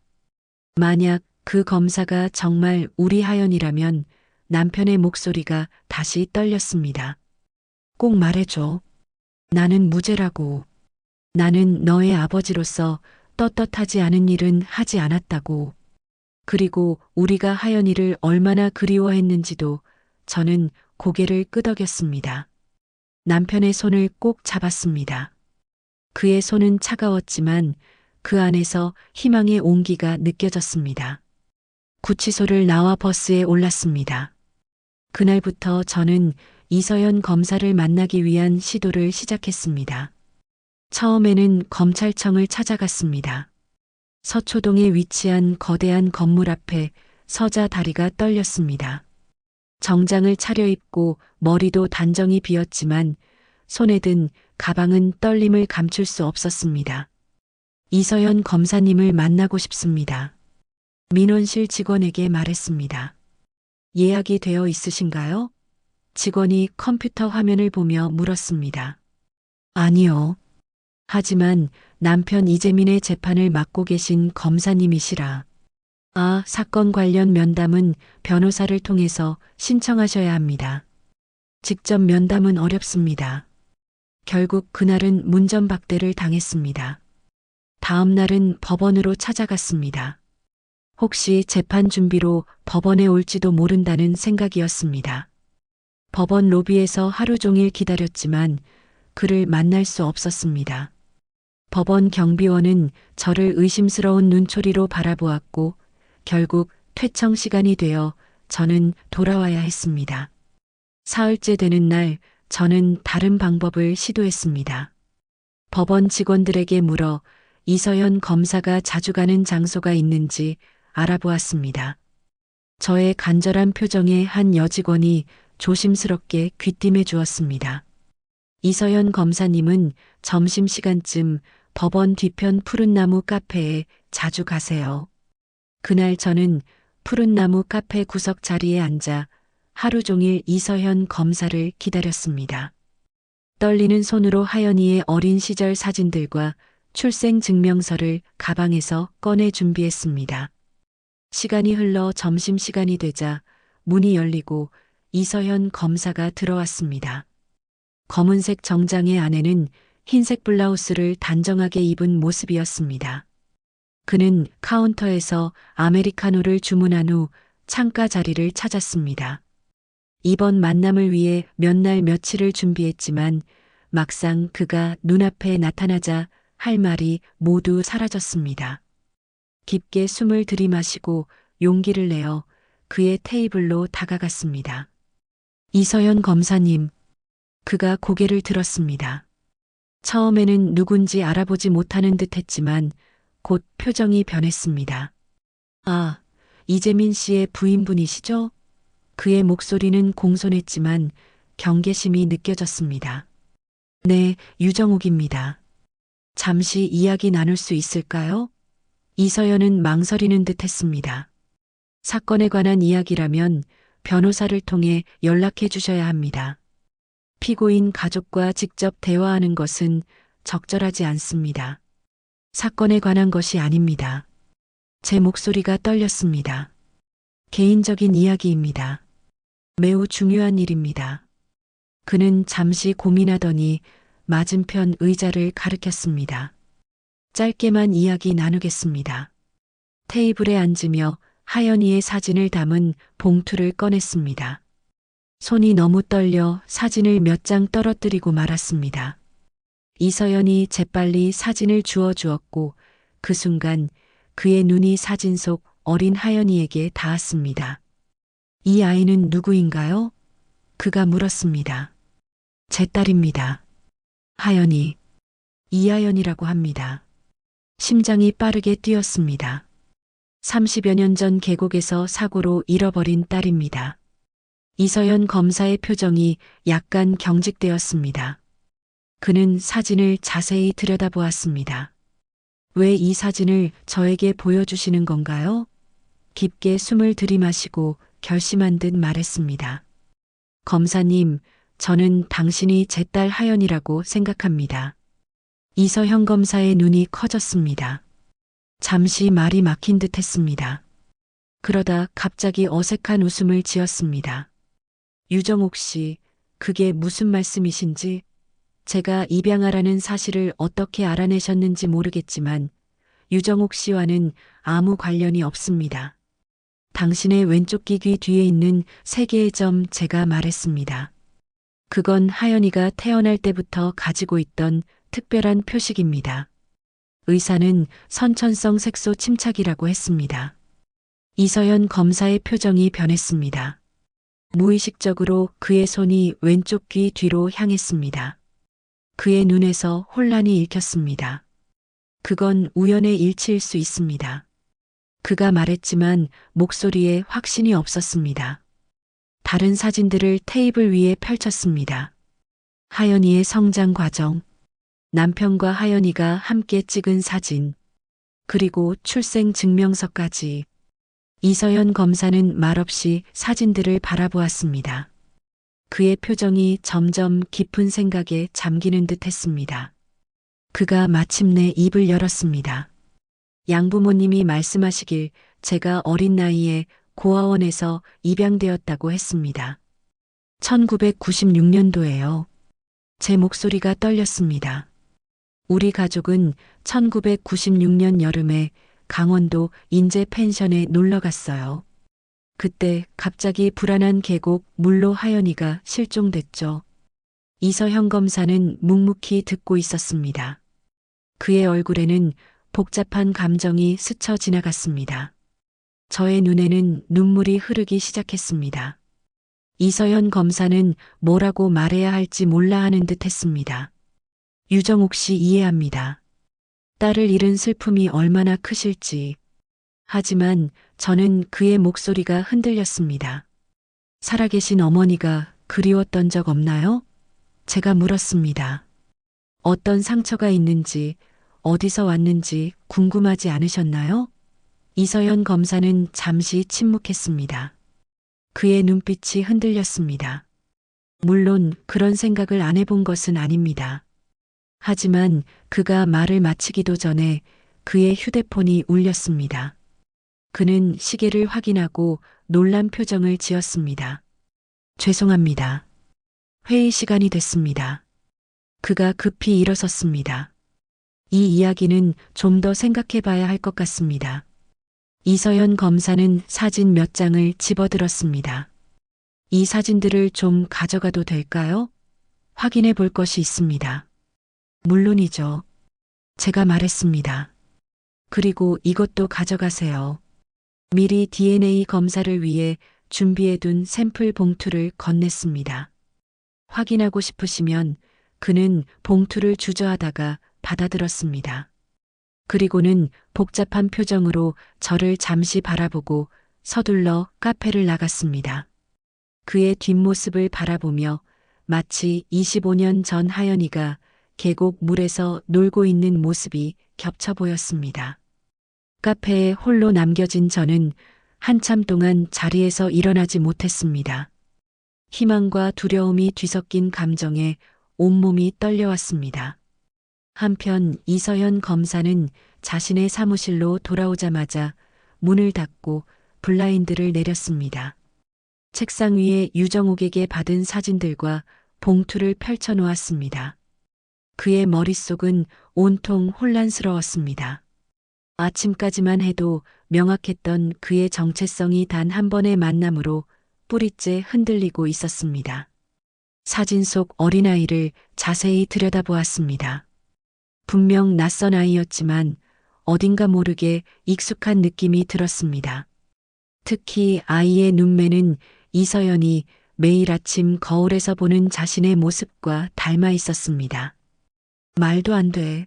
만약 그 검사가 정말 우리 하연이라면 남편의 목소리가 다시 떨렸습니다. 꼭 말해줘. 나는 무죄라고. 나는 너의 아버지로서 떳떳하지 않은 일은 하지 않았다고. 그리고 우리가 하연이를 얼마나 그리워했는지도. 저는 고개를 끄덕였습니다. 남편의 손을 꼭 잡았습니다. 그의 손은 차가웠지만 그 안에서 희망의 온기가 느껴졌습니다. 구치소를 나와 버스에 올랐습니다. 그날부터 저는 이서현 검사를 만나기 위한 시도를 시작했습니다. 처음에는 검찰청을 찾아갔습니다. 서초동에 위치한 거대한 건물 앞에 서자 다리가 떨렸습니다. 정장을 차려입고 머리도 단정히 비었지만 손에 든 가방은 떨림을 감출 수 없었습니다. 이서현 검사님을 만나고 싶습니다. 민원실 직원에게 말했습니다. 예약이 되어 있으신가요? 직원이 컴퓨터 화면을 보며 물었습니다. 아니요. 하지만 남편 이재민의 재판을 맡고 계신 검사님이시라. 아, 사건 관련 면담은 변호사를 통해서 신청하셔야 합니다. 직접 면담은 어렵습니다. 결국 그날은 문전박대를 당했습니다. 다음 날은 법원으로 찾아갔습니다. 혹시 재판 준비로 법원에 올지도 모른다는 생각이었습니다. 법원 로비에서 하루 종일 기다렸지만 그를 만날 수 없었습니다. 법원 경비원은 저를 의심스러운 눈초리로 바라보았고 결국 퇴청 시간이 되어 저는 돌아와야 했습니다. 사흘째 되는 날 저는 다른 방법을 시도했습니다. 법원 직원들에게 물어 이서현 검사가 자주 가는 장소가 있는지 알아보았습니다. 저의 간절한 표정에 한 여직원이 조심스럽게 귀띔해 주었습니다. 이서현 검사님은 점심시간쯤 법원 뒤편 푸른나무 카페에 자주 가세요. 그날 저는 푸른나무 카페 구석 자리에 앉아 하루 종일 이서현 검사를 기다렸습니다. 떨리는 손으로 하연이의 어린 시절 사진들과 출생증명서를 가방에서 꺼내 준비했습니다. 시간이 흘러 점심시간이 되자 문이 열리고 이서현 검사가 들어왔습니다. 검은색 정장의 아내는 흰색 블라우스를 단정하게 입은 모습이었습니다. 그는 카운터에서 아메리카노를 주문한 후 창가 자리를 찾았습니다. 이번 만남을 위해 몇 날 며칠을 준비했지만 막상 그가 눈앞에 나타나자 할 말이 모두 사라졌습니다. 깊게 숨을 들이마시고 용기를 내어 그의 테이블로 다가갔습니다. 이서연 검사님, 그가 고개를 들었습니다. 처음에는 누군지 알아보지 못하는 듯 했지만 곧 표정이 변했습니다. 아, 이재민 씨의 부인분이시죠? 그의 목소리는 공손했지만 경계심이 느껴졌습니다. 네, 유정욱입니다. 잠시 이야기 나눌 수 있을까요? 이서연은 망설이는 듯 했습니다. 사건에 관한 이야기라면 변호사를 통해 연락해 주셔야 합니다. 피고인 가족과 직접 대화하는 것은 적절하지 않습니다. 사건에 관한 것이 아닙니다. 제 목소리가 떨렸습니다. 개인적인 이야기입니다. 매우 중요한 일입니다. 그는 잠시 고민하더니 맞은편 의자를 가리켰습니다. 짧게만 이야기 나누겠습니다. 테이블에 앉으며 하연이의 사진을 담은 봉투를 꺼냈습니다. 손이 너무 떨려 사진을 몇 장 떨어뜨리고 말았습니다. 이서연이 재빨리 사진을 주워 주었고 그 순간 그의 눈이 사진 속 어린 하연이에게 닿았습니다. 이 아이는 누구인가요? 그가 물었습니다. 제 딸입니다. 하연이, 이하연이라고 합니다. 심장이 빠르게 뛰었습니다. 30여 년 전 계곡에서 사고로 잃어버린 딸입니다. 이서연 검사의 표정이 약간 경직되었습니다. 그는 사진을 자세히 들여다보았습니다. 왜 이 사진을 저에게 보여주시는 건가요? 깊게 숨을 들이마시고 결심한 듯 말했습니다. 검사님, 저는 당신이 제 딸 하연이라고 생각합니다. 이서현 검사의 눈이 커졌습니다. 잠시 말이 막힌 듯 했습니다. 그러다 갑자기 어색한 웃음을 지었습니다. 유정옥 씨, 그게 무슨 말씀이신지? 제가 입양아라는 사실을 어떻게 알아내셨는지 모르겠지만 유정옥 씨와는 아무 관련이 없습니다. 당신의 왼쪽 귀 뒤에 있는 세 개의 점 제가 말했습니다. 그건 하연이가 태어날 때부터 가지고 있던 특별한 표식입니다. 의사는 선천성 색소 침착이라고 했습니다. 이서연 검사의 표정이 변했습니다. 무의식적으로 그의 손이 왼쪽 귀 뒤로 향했습니다. 그의 눈에서 혼란이 읽혔습니다. 그건 우연의 일치일 수 있습니다. 그가 말했지만 목소리에 확신이 없었습니다. 다른 사진들을 테이블 위에 펼쳤습니다. 하연이의 성장 과정, 남편과 하연이가 함께 찍은 사진, 그리고 출생 증명서까지. 이서연 검사는 말없이 사진들을 바라보았습니다. 그의 표정이 점점 깊은 생각에 잠기는 듯 했습니다. 그가 마침내 입을 열었습니다. 양부모님이 말씀하시길 제가 어린 나이에 고아원에서 입양되었다고 했습니다. 1996년도에요. 제 목소리가 떨렸습니다. 우리 가족은 1996년 여름에 강원도 인제 펜션에 놀러 갔어요. 그때 갑자기 불안한 계곡 물로 하연이가 실종됐죠. 이서현 검사는 묵묵히 듣고 있었습니다. 그의 얼굴에는 복잡한 감정이 스쳐 지나갔습니다. 저의 눈에는 눈물이 흐르기 시작했습니다. 이서현 검사는 뭐라고 말해야 할지 몰라 하는 듯 했습니다. 유정옥 씨 이해합니다. 딸을 잃은 슬픔이 얼마나 크실지. 하지만 저는 그의 목소리가 흔들렸습니다. 살아계신 어머니가 그리웠던 적 없나요? 제가 물었습니다. 어떤 상처가 있는지, 어디서 왔는지 궁금하지 않으셨나요? 이서연 검사는 잠시 침묵했습니다. 그의 눈빛이 흔들렸습니다. 물론 그런 생각을 안 해본 것은 아닙니다. 하지만 그가 말을 마치기도 전에 그의 휴대폰이 울렸습니다. 그는 시계를 확인하고 놀란 표정을 지었습니다. 죄송합니다. 회의 시간이 됐습니다. 그가 급히 일어섰습니다. 이 이야기는 좀 더 생각해 봐야 할 것 같습니다. 이서연 검사는 사진 몇 장을 집어들었습니다. 이 사진들을 좀 가져가도 될까요? 확인해 볼 것이 있습니다. 물론이죠. 제가 말했습니다. 그리고 이것도 가져가세요. 미리 DNA 검사를 위해 준비해둔 샘플 봉투를 건넸습니다. 확인하고 싶으시면 그는 봉투를 주저하다가 받아들었습니다. 그리고는 복잡한 표정으로 저를 잠시 바라보고 서둘러 카페를 나갔습니다. 그의 뒷모습을 바라보며 마치 25년 전 하연이가 계곡 물에서 놀고 있는 모습이 겹쳐 보였습니다. 카페에 홀로 남겨진 저는 한참 동안 자리에서 일어나지 못했습니다. 희망과 두려움이 뒤섞인 감정에 온몸이 떨려왔습니다. 한편 이서연 검사는 자신의 사무실로 돌아오자마자 문을 닫고 블라인드를 내렸습니다. 책상 위에 유정옥에게 받은 사진들과 봉투를 펼쳐 놓았습니다. 그의 머릿속은 온통 혼란스러웠습니다. 아침까지만 해도 명확했던 그의 정체성이 단 한 번의 만남으로 뿌리째 흔들리고 있었습니다. 사진 속 어린아이를 자세히 들여다보았습니다. 분명 낯선 아이였지만 어딘가 모르게 익숙한 느낌이 들었습니다. 특히 아이의 눈매는 이서연이 매일 아침 거울에서 보는 자신의 모습과 닮아 있었습니다. 말도 안 돼.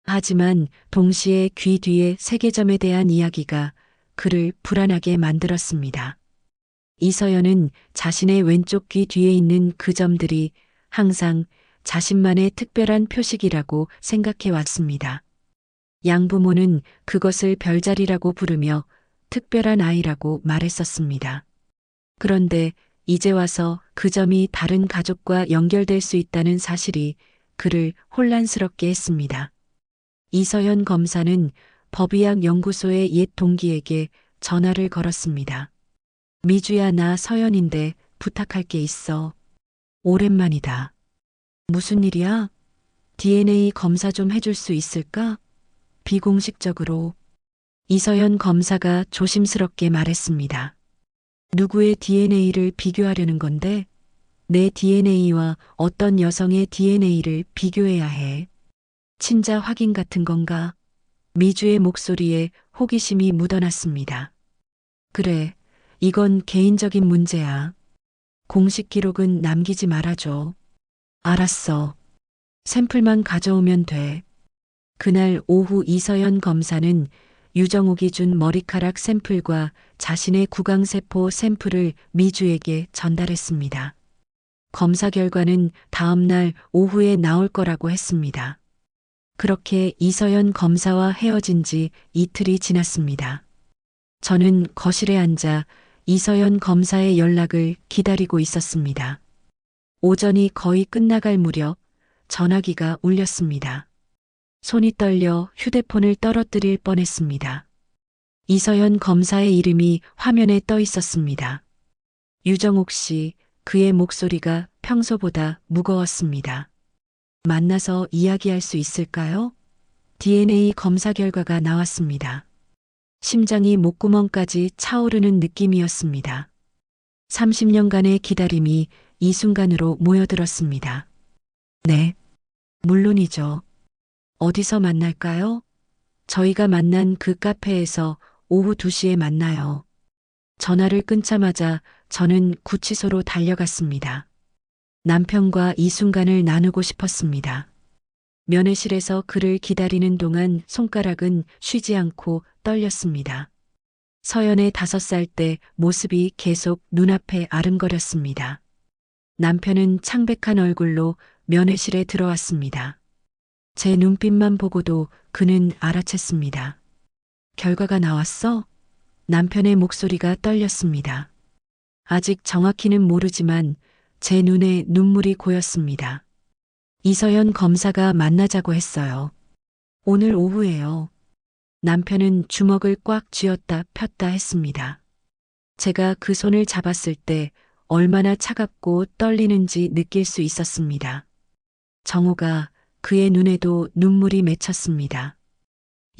하지만 동시에 귀 뒤에 세계점에 대한 이야기가 그를 불안하게 만들었습니다. 이서연은 자신의 왼쪽 귀 뒤에 있는 그 점들이 항상 자신만의 특별한 표식이라고 생각해 왔습니다. 양부모는 그것을 별자리라고 부르며 특별한 아이라고 말했었습니다. 그런데 이제 와서 그 점이 다른 가족과 연결될 수 있다는 사실이 그를 혼란스럽게 했습니다. 이서연 검사는 법의학 연구소의 옛 동기에게 전화를 걸었습니다. 미주야, 나 서연인데 부탁할 게 있어. 오랜만이다. 무슨 일이야? DNA 검사 좀 해줄 수 있을까? 비공식적으로. 이서연 검사가 조심스럽게 말했습니다. 누구의 DNA를 비교하려는 건데? 내 DNA와 어떤 여성의 DNA를 비교해야 해. 친자 확인 같은 건가? 미주의 목소리에 호기심이 묻어났습니다. 그래, 이건 개인적인 문제야. 공식 기록은 남기지 말아줘. 알았어. 샘플만 가져오면 돼. 그날 오후 이서연 검사는 유정옥이 준 머리카락 샘플과 자신의 구강세포 샘플을 미주에게 전달했습니다. 검사 결과는 다음 날 오후에 나올 거라고 했습니다. 그렇게 이서연 검사와 헤어진 지 이틀이 지났습니다. 저는 거실에 앉아 이서연 검사의 연락을 기다리고 있었습니다. 오전이 거의 끝나갈 무렵 전화기가 울렸습니다. 손이 떨려 휴대폰을 떨어뜨릴 뻔했습니다. 이서연 검사의 이름이 화면에 떠 있었습니다. 유정옥 씨, 그의 목소리가 평소보다 무거웠습니다. 만나서 이야기할 수 있을까요? DNA 검사 결과가 나왔습니다. 심장이 목구멍까지 차오르는 느낌이었습니다. 30년간의 기다림이 이 순간으로 모여들었습니다. 네, 물론이죠. 어디서 만날까요? 저희가 만난 그 카페에서 오후 2시에 만나요. 전화를 끊자마자 저는 구치소로 달려갔습니다. 남편과 이 순간을 나누고 싶었습니다. 면회실에서 그를 기다리는 동안 손가락은 쉬지 않고 떨렸습니다. 서연의 5살 때 모습이 계속 눈앞에 아른거렸습니다. 남편은 창백한 얼굴로 면회실에 들어왔습니다. 제 눈빛만 보고도 그는 알아챘습니다. 결과가 나왔어? 남편의 목소리가 떨렸습니다. 아직 정확히는 모르지만 제 눈에 눈물이 고였습니다. 이서연 검사가 만나자고 했어요. 오늘 오후에요. 남편은 주먹을 꽉 쥐었다 폈다 했습니다. 제가 그 손을 잡았을 때 얼마나 차갑고 떨리는지 느낄 수 있었습니다. 정호가 그의 눈에도 눈물이 맺혔습니다.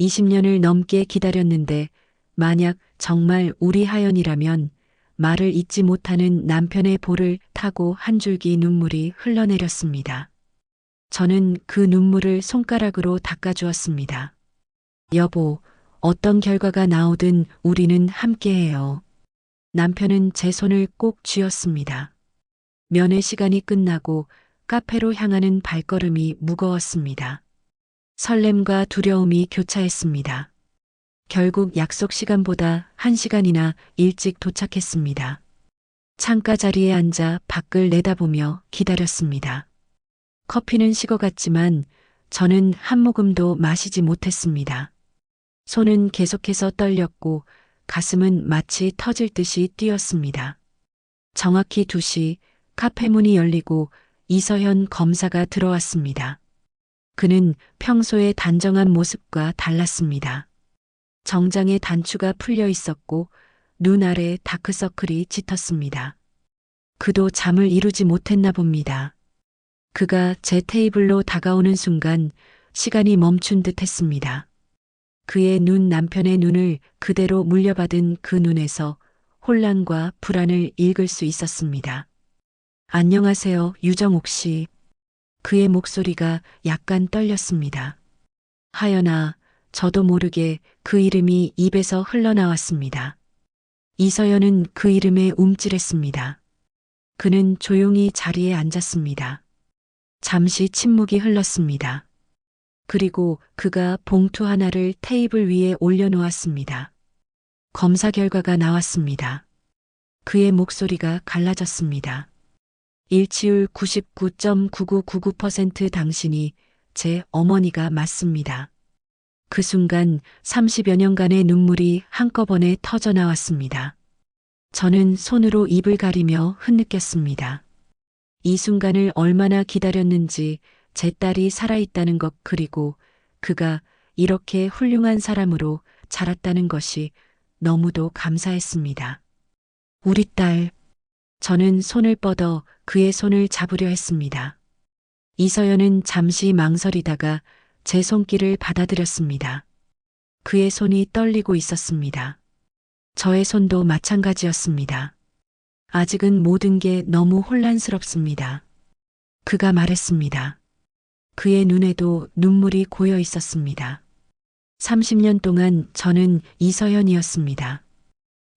20년을 넘게 기다렸는데 만약 정말 우리 하연이라면 말을 잇지 못하는 남편의 볼을 타고 한 줄기 눈물이 흘러내렸습니다. 저는 그 눈물을 손가락으로 닦아주었습니다. 여보, 어떤 결과가 나오든 우리는 함께해요. 남편은 제 손을 꼭 쥐었습니다. 면회 시간이 끝나고 카페로 향하는 발걸음이 무거웠습니다. 설렘과 두려움이 교차했습니다. 결국 약속 시간보다 1시간이나 일찍 도착했습니다. 창가 자리에 앉아 밖을 내다보며 기다렸습니다. 커피는 식어갔지만 저는 한 모금도 마시지 못했습니다. 손은 계속해서 떨렸고 가슴은 마치 터질 듯이 뛰었습니다. 정확히 2시 카페 문이 열리고 이서현 검사가 들어왔습니다. 그는 평소의 단정한 모습과 달랐습니다. 정장에 단추가 풀려 있었고 눈 아래 다크서클이 짙었습니다. 그도 잠을 이루지 못했나 봅니다. 그가 제 테이블로 다가오는 순간 시간이 멈춘 듯 했습니다. 그의 눈 남편의 눈을 그대로 물려받은 그 눈에서 혼란과 불안을 읽을 수 있었습니다. 안녕하세요, 유정옥 씨. 그의 목소리가 약간 떨렸습니다. 하연아, 저도 모르게 그 이름이 입에서 흘러나왔습니다. 이서연은 그 이름에 움찔했습니다. 그는 조용히 자리에 앉았습니다. 잠시 침묵이 흘렀습니다. 그리고 그가 봉투 하나를 테이블 위에 올려놓았습니다. 검사 결과가 나왔습니다. 그의 목소리가 갈라졌습니다. 일치율 99.9999% 당신이 제 어머니가 맞습니다. 그 순간 30여 년간의 눈물이 한꺼번에 터져 나왔습니다. 저는 손으로 입을 가리며 흐느꼈습니다. 이 순간을 얼마나 기다렸는지 제 딸이 살아있다는 것 그리고 그가 이렇게 훌륭한 사람으로 자랐다는 것이 너무도 감사했습니다. 우리 딸. 저는 손을 뻗어 그의 손을 잡으려 했습니다. 이서연은 잠시 망설이다가 제 손길을 받아들였습니다. 그의 손이 떨리고 있었습니다. 저의 손도 마찬가지였습니다. 아직은 모든 게 너무 혼란스럽습니다. 그가 말했습니다. 그의 눈에도 눈물이 고여 있었습니다. 30년 동안 저는 이서연이었습니다.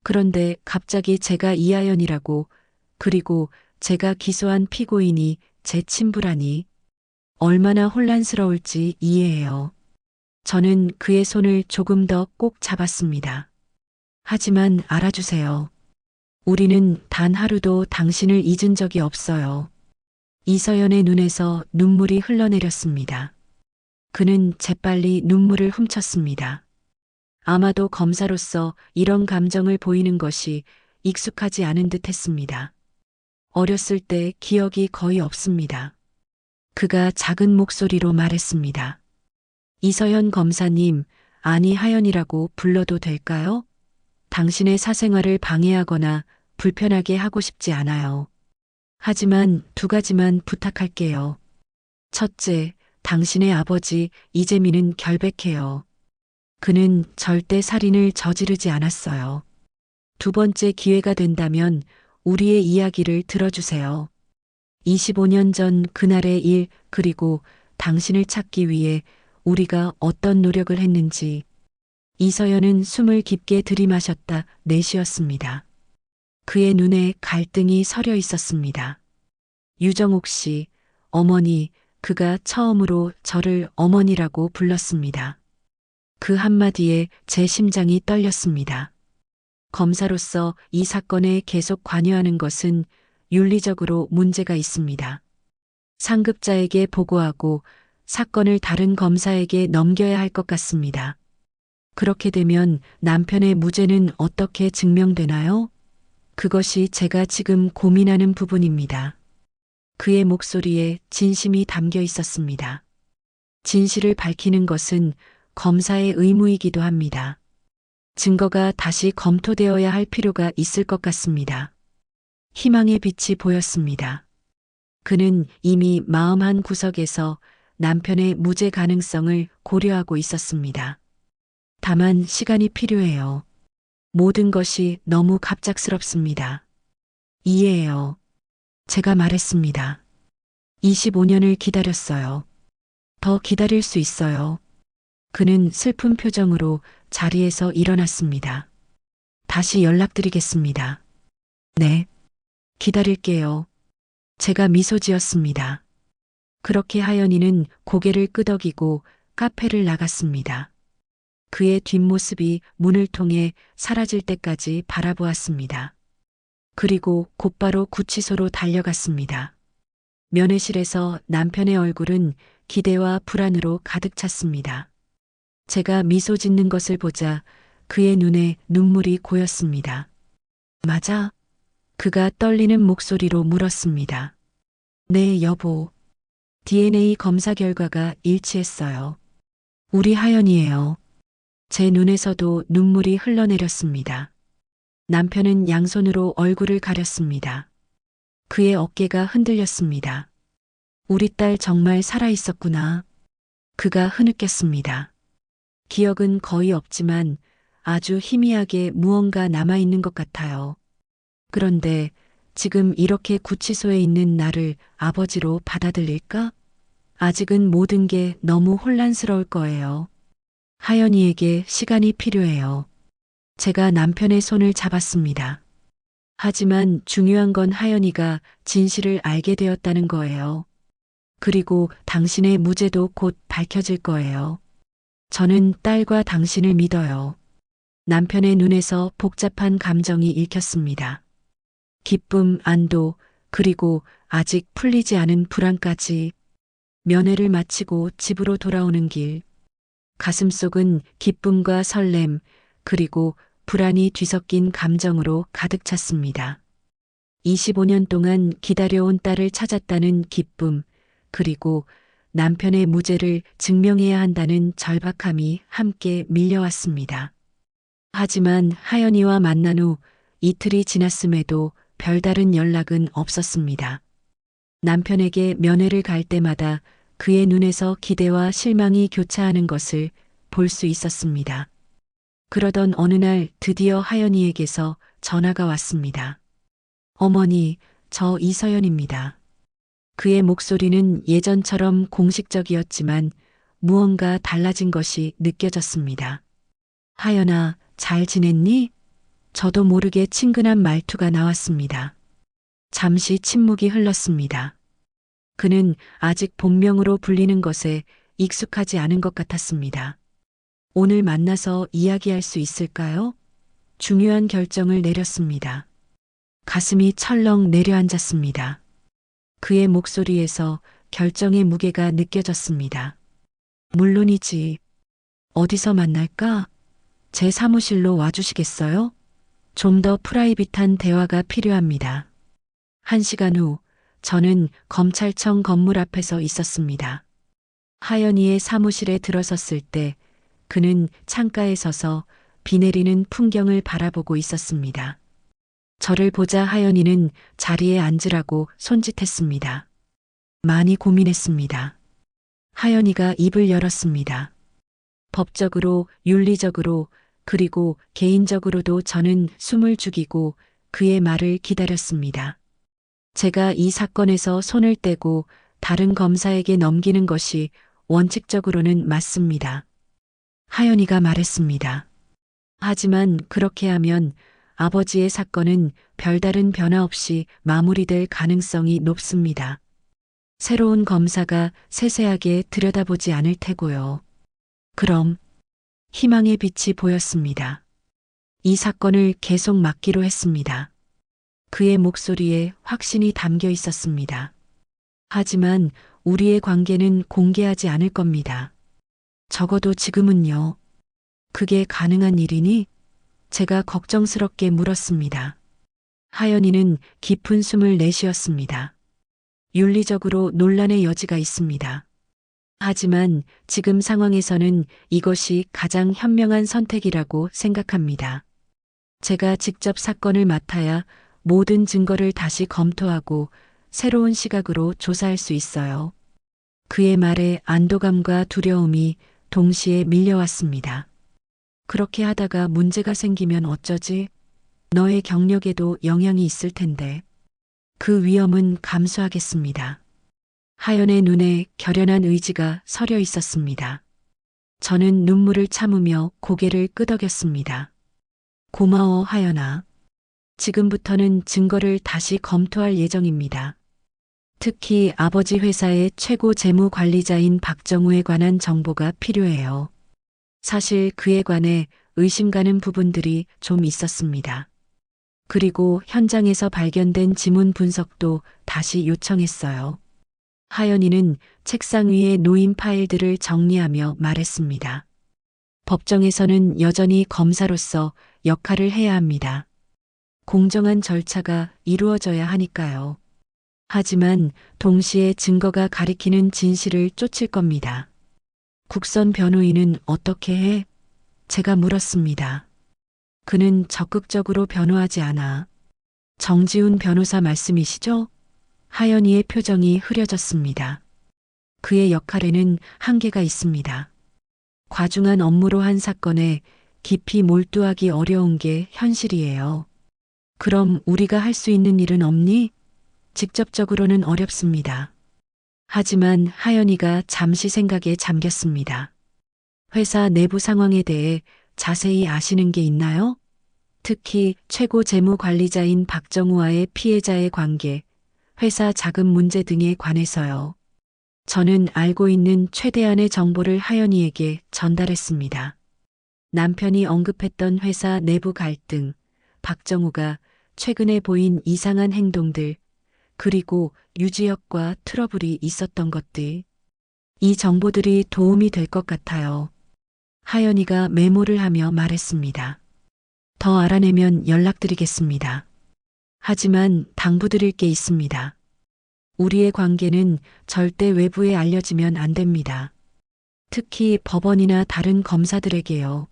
그런데 갑자기 제가 이하연이라고 그리고 제가 기소한 피고인이 제 친부라니 얼마나 혼란스러울지 이해해요. 저는 그의 손을 조금 더 꼭 잡았습니다. 하지만 알아주세요. 우리는 단 하루도 당신을 잊은 적이 없어요. 이서연의 눈에서 눈물이 흘러내렸습니다. 그는 재빨리 눈물을 훔쳤습니다. 아마도 검사로서 이런 감정을 보이는 것이 익숙하지 않은 듯 했습니다. 어렸을 때 기억이 거의 없습니다. 그가 작은 목소리로 말했습니다. 이서현 검사님, 아니 하연이라고 불러도 될까요? 당신의 사생활을 방해하거나 불편하게 하고 싶지 않아요. 하지만 2가지만 부탁할게요. 첫째, 당신의 아버지 이재민은 결백해요. 그는 절대 살인을 저지르지 않았어요. 2번째 기회가 된다면 우리의 이야기를 들어주세요. 25년 전 그날의 일 그리고 당신을 찾기 위해 우리가 어떤 노력을 했는지. 이서연은 숨을 깊게 들이마셨다 내쉬었습니다. 그의 눈에 갈등이 서려 있었습니다. 유정옥 씨, 어머니, 그가 처음으로 저를 어머니라고 불렀습니다. 그 한마디에 제 심장이 떨렸습니다. 검사로서 이 사건에 계속 관여하는 것은 윤리적으로 문제가 있습니다. 상급자에게 보고하고 사건을 다른 검사에게 넘겨야 할 것 같습니다. 그렇게 되면 남편의 무죄는 어떻게 증명되나요? 그것이 제가 지금 고민하는 부분입니다. 그의 목소리에 진심이 담겨 있었습니다. 진실을 밝히는 것은 검사의 의무이기도 합니다. 증거가 다시 검토되어야 할 필요가 있을 것 같습니다. 희망의 빛이 보였습니다. 그는 이미 마음 한 구석에서 남편의 무죄 가능성을 고려하고 있었습니다. 다만 시간이 필요해요. 모든 것이 너무 갑작스럽습니다. 이해해요. 제가 말했습니다. 25년을 기다렸어요. 더 기다릴 수 있어요. 그는 슬픈 표정으로 자리에서 일어났습니다. 다시 연락드리겠습니다. 네, 기다릴게요. 제가 미소 지었습니다. 그렇게 하연이는 고개를 끄덕이고 카페를 나갔습니다. 그의 뒷모습이 문을 통해 사라질 때까지 바라보았습니다. 그리고 곧바로 구치소로 달려갔습니다. 면회실에서 남편의 얼굴은 기대와 불안으로 가득 찼습니다. 제가 미소 짓는 것을 보자 그의 눈에 눈물이 고였습니다. 맞아? 그가 떨리는 목소리로 물었습니다. 네, 여보. DNA 검사 결과가 일치했어요. 우리 하연이에요. 제 눈에서도 눈물이 흘러내렸습니다. 남편은 양손으로 얼굴을 가렸습니다. 그의 어깨가 흔들렸습니다. 우리 딸 정말 살아있었구나. 그가 흐느꼈습니다. 기억은 거의 없지만 아주 희미하게 무언가 남아있는 것 같아요. 그런데 지금 이렇게 구치소에 있는 나를 아버지로 받아들일까? 아직은 모든 게 너무 혼란스러울 거예요. 하연이에게 시간이 필요해요. 제가 남편의 손을 잡았습니다. 하지만 중요한 건 하연이가 진실을 알게 되었다는 거예요. 그리고 당신의 무죄도 곧 밝혀질 거예요. 저는 딸과 당신을 믿어요. 남편의 눈에서 복잡한 감정이 읽혔습니다. 기쁨, 안도, 그리고 아직 풀리지 않은 불안까지. 면회를 마치고 집으로 돌아오는 길. 가슴속은 기쁨과 설렘, 그리고 불안이 뒤섞인 감정으로 가득 찼습니다. 25년 동안 기다려온 딸을 찾았다는 기쁨, 그리고 남편의 무죄를 증명해야 한다는 절박함이 함께 밀려왔습니다. 하지만 하연이와 만난 후 이틀이 지났음에도 별다른 연락은 없었습니다. 남편에게 면회를 갈 때마다 그의 눈에서 기대와 실망이 교차하는 것을 볼 수 있었습니다. 그러던 어느 날 드디어 하연이에게서 전화가 왔습니다. 어머니, 저 이서연입니다. 그의 목소리는 예전처럼 공식적이었지만 무언가 달라진 것이 느껴졌습니다. 하연아, 잘 지냈니? 저도 모르게 친근한 말투가 나왔습니다. 잠시 침묵이 흘렀습니다. 그는 아직 본명으로 불리는 것에 익숙하지 않은 것 같았습니다. 오늘 만나서 이야기할 수 있을까요? 중요한 결정을 내렸습니다. 가슴이 철렁 내려앉았습니다. 그의 목소리에서 결정의 무게가 느껴졌습니다. 물론이지. 어디서 만날까? 제 사무실로 와주시겠어요? 좀 더 프라이빗한 대화가 필요합니다. 1시간 후 저는 검찰청 건물 앞에서 있었습니다. 하연이의 사무실에 들어섰을 때 그는 창가에 서서 비 내리는 풍경을 바라보고 있었습니다. 저를 보자 하연이는 자리에 앉으라고 손짓했습니다. 많이 고민했습니다. 하연이가 입을 열었습니다. 법적으로, 윤리적으로, 그리고 개인적으로도 저는 숨을 죽이고 그의 말을 기다렸습니다. 제가 이 사건에서 손을 떼고 다른 검사에게 넘기는 것이 원칙적으로는 맞습니다. 하연이가 말했습니다. 하지만 그렇게 하면 아버지의 사건은 별다른 변화 없이 마무리될 가능성이 높습니다. 새로운 검사가 세세하게 들여다보지 않을 테고요. 그럼 희망의 빛이 보였습니다. 이 사건을 계속 맡기로 했습니다. 그의 목소리에 확신이 담겨 있었습니다. 하지만 우리의 관계는 공개하지 않을 겁니다. 적어도 지금은요. 그게 가능한 일이니? 제가 걱정스럽게 물었습니다. 하연이는 깊은 숨을 내쉬었습니다. 윤리적으로 논란의 여지가 있습니다. 하지만 지금 상황에서는 이것이 가장 현명한 선택이라고 생각합니다. 제가 직접 사건을 맡아야 모든 증거를 다시 검토하고 새로운 시각으로 조사할 수 있어요. 그의 말에 안도감과 두려움이 동시에 밀려왔습니다. 그렇게 하다가 문제가 생기면 어쩌지? 너의 경력에도 영향이 있을 텐데. 그 위험은 감수하겠습니다. 하연의 눈에 결연한 의지가 서려 있었습니다. 저는 눈물을 참으며 고개를 끄덕였습니다. 고마워, 하연아. 지금부터는 증거를 다시 검토할 예정입니다. 특히 아버지 회사의 최고 재무 관리자인 박정우에 관한 정보가 필요해요. 사실 그에 관해 의심 가는 부분들이 좀 있었습니다. 그리고 현장에서 발견된 지문 분석도 다시 요청했어요. 하연이는 책상 위에 놓인 파일들을 정리하며 말했습니다. 법정에서는 여전히 검사로서 역할을 해야 합니다. 공정한 절차가 이루어져야 하니까요. 하지만 동시에 증거가 가리키는 진실을 쫓을 겁니다. 국선 변호인은 어떻게 해? 제가 물었습니다. 그는 적극적으로 변호하지 않아. 정지훈 변호사 말씀이시죠? 하연이의 표정이 흐려졌습니다. 그의 역할에는 한계가 있습니다. 과중한 업무로 한 사건에 깊이 몰두하기 어려운 게 현실이에요. 그럼 우리가 할 수 있는 일은 없니? 직접적으로는 어렵습니다. 하지만 하연이가 잠시 생각에 잠겼습니다. 회사 내부 상황에 대해 자세히 아시는 게 있나요? 특히 최고 재무 관리자인 박정우와의 피해자의 관계, 회사 자금 문제 등에 관해서요. 저는 알고 있는 최대한의 정보를 하연이에게 전달했습니다. 남편이 언급했던 회사 내부 갈등, 박정우가 최근에 보인 이상한 행동들, 그리고 유지혁과 트러블이 있었던 것들. 이 정보들이 도움이 될 것 같아요. 하연이가 메모를 하며 말했습니다. 더 알아내면 연락드리겠습니다. 하지만 당부드릴 게 있습니다. 우리의 관계는 절대 외부에 알려지면 안 됩니다. 특히 법원이나 다른 검사들에게요.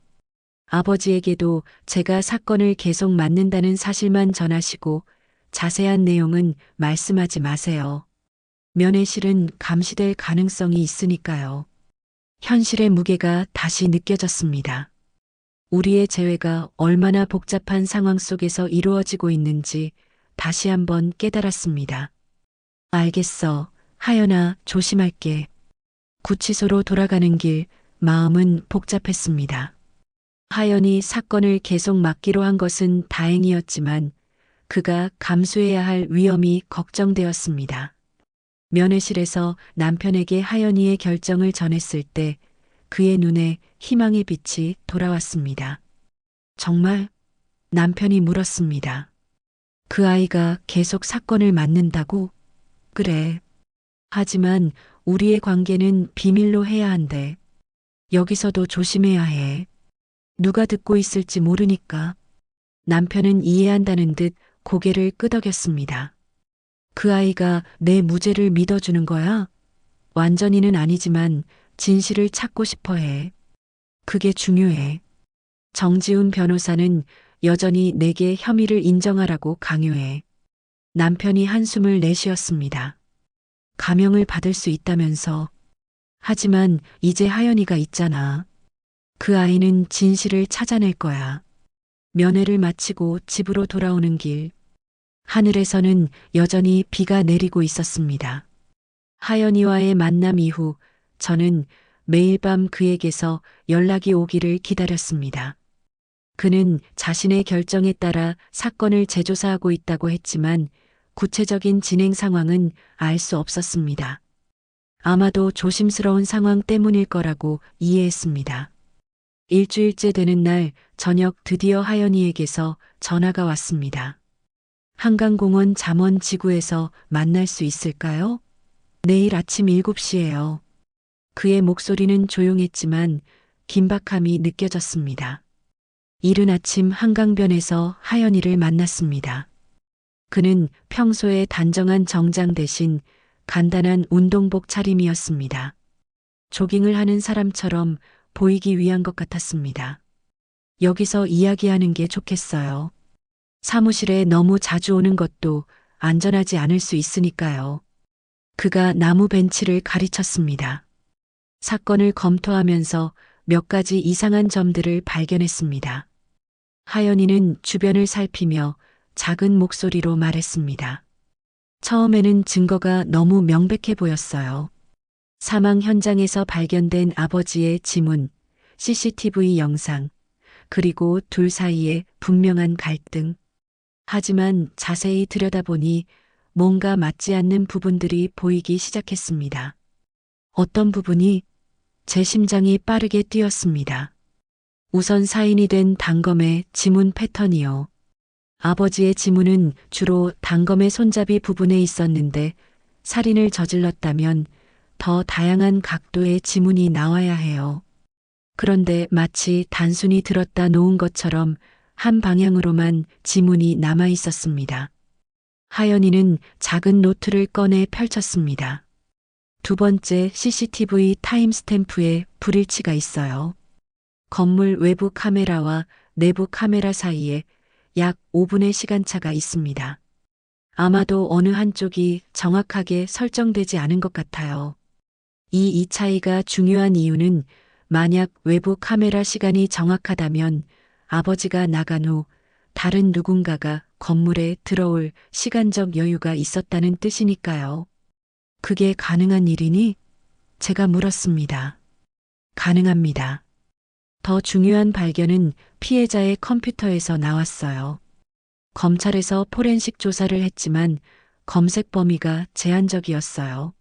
아버지에게도 제가 사건을 계속 맡는다는 사실만 전하시고 자세한 내용은 말씀하지 마세요. 면회실은 감시될 가능성이 있으니까요. 현실의 무게가 다시 느껴졌습니다. 우리의 재회가 얼마나 복잡한 상황 속에서 이루어지고 있는지 다시 한번 깨달았습니다. 알겠어. 하연아, 조심할게. 구치소로 돌아가는 길, 마음은 복잡했습니다. 하연이 사건을 계속 맡기로 한 것은 다행이었지만 그가 감수해야 할 위험이 걱정되었습니다. 면회실에서 남편에게 하연이의 결정을 전했을 때 그의 눈에 희망의 빛이 돌아왔습니다. 정말? 남편이 물었습니다. 그 아이가 계속 사건을 맡는다고? 그래. 하지만 우리의 관계는 비밀로 해야 한대. 여기서도 조심해야 해. 누가 듣고 있을지 모르니까. 남편은 이해한다는 듯 고개를 끄덕였습니다. 그 아이가 내 무죄를 믿어주는 거야? 완전히는 아니지만 진실을 찾고 싶어 해. 그게 중요해. 정지훈 변호사는 여전히 내게 혐의를 인정하라고 강요해. 남편이 한숨을 내쉬었습니다. 감형을 받을 수 있다면서. 하지만 이제 하연이가 있잖아. 그 아이는 진실을 찾아낼 거야. 면회를 마치고 집으로 돌아오는 길. 하늘에서는 여전히 비가 내리고 있었습니다. 하연이와의 만남 이후 저는 매일 밤 그에게서 연락이 오기를 기다렸습니다. 그는 자신의 결정에 따라 사건을 재조사하고 있다고 했지만 구체적인 진행 상황은 알 수 없었습니다. 아마도 조심스러운 상황 때문일 거라고 이해했습니다. 일주일째 되는 날 저녁 드디어 하연이에게서 전화가 왔습니다. 한강공원 잠원지구에서 만날 수 있을까요? 내일 아침 7시예요. 그의 목소리는 조용했지만 긴박함이 느껴졌습니다. 이른 아침 한강변에서 하연이를 만났습니다. 그는 평소에 단정한 정장 대신 간단한 운동복 차림이었습니다. 조깅을 하는 사람처럼 보이기 위한 것 같았습니다. 여기서 이야기하는 게 좋겠어요. 사무실에 너무 자주 오는 것도 안전하지 않을 수 있으니까요. 그가 나무 벤치를 가리쳤습니다. 사건을 검토하면서 몇 가지 이상한 점들을 발견했습니다. 하연이는 주변을 살피며 작은 목소리로 말했습니다. 처음에는 증거가 너무 명백해 보였어요. 사망 현장에서 발견된 아버지의 지문, CCTV 영상, 그리고 둘 사이에 분명한 갈등. 하지만 자세히 들여다보니 뭔가 맞지 않는 부분들이 보이기 시작했습니다. 어떤 부분이? 제 심장이 빠르게 뛰었습니다. 우선 사인이 된 단검의 지문 패턴이요. 아버지의 지문은 주로 단검의 손잡이 부분에 있었는데 살인을 저질렀다면 더 다양한 각도의 지문이 나와야 해요. 그런데 마치 단순히 들었다 놓은 것처럼 한 방향으로만 지문이 남아 있었습니다. 하연이는 작은 노트를 꺼내 펼쳤습니다. 두 번째 CCTV 타임스탬프에 불일치가 있어요. 건물 외부 카메라와 내부 카메라 사이에 약 5분의 시간차가 있습니다. 아마도 어느 한쪽이 정확하게 설정되지 않은 것 같아요. 이 차이가 중요한 이유는 만약 외부 카메라 시간이 정확하다면 아버지가 나간 후 다른 누군가가 건물에 들어올 시간적 여유가 있었다는 뜻이니까요. 그게 가능한 일이니? 제가 물었습니다. 가능합니다. 더 중요한 발견은 피해자의 컴퓨터에서 나왔어요. 검찰에서 포렌식 조사를 했지만 검색 범위가 제한적이었어요.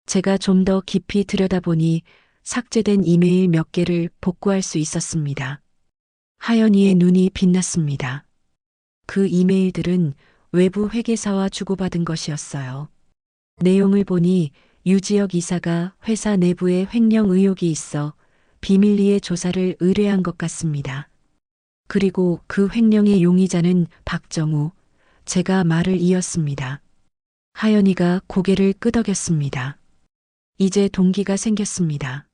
제가 좀 더 깊이 들여다보니 삭제된 이메일 몇 개를 복구할 수 있었습니다. 하연이의 눈이 빛났습니다. 그 이메일들은 외부 회계사와 주고받은 것이었어요. 내용을 보니 유지혁 이사가 회사 내부에 횡령 의혹이 있어 비밀리에 조사를 의뢰한 것 같습니다. 그리고 그 횡령의 용의자는 박정우, 제가 말을 이었습니다. 하연이가 고개를 끄덕였습니다. 이제 동기가 생겼습니다.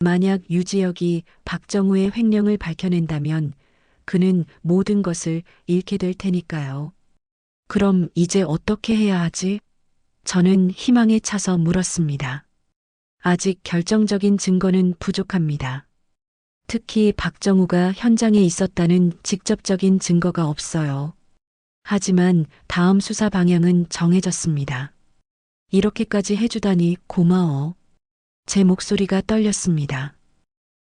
만약 유지혁이 박정우의 횡령을 밝혀낸다면 그는 모든 것을 잃게 될 테니까요. 그럼 이제 어떻게 해야 하지? 저는 희망에 차서 물었습니다. 아직 결정적인 증거는 부족합니다. 특히 박정우가 현장에 있었다는 직접적인 증거가 없어요. 하지만 다음 수사 방향은 정해졌습니다. 이렇게까지 해주다니 고마워. 제 목소리가 떨렸습니다.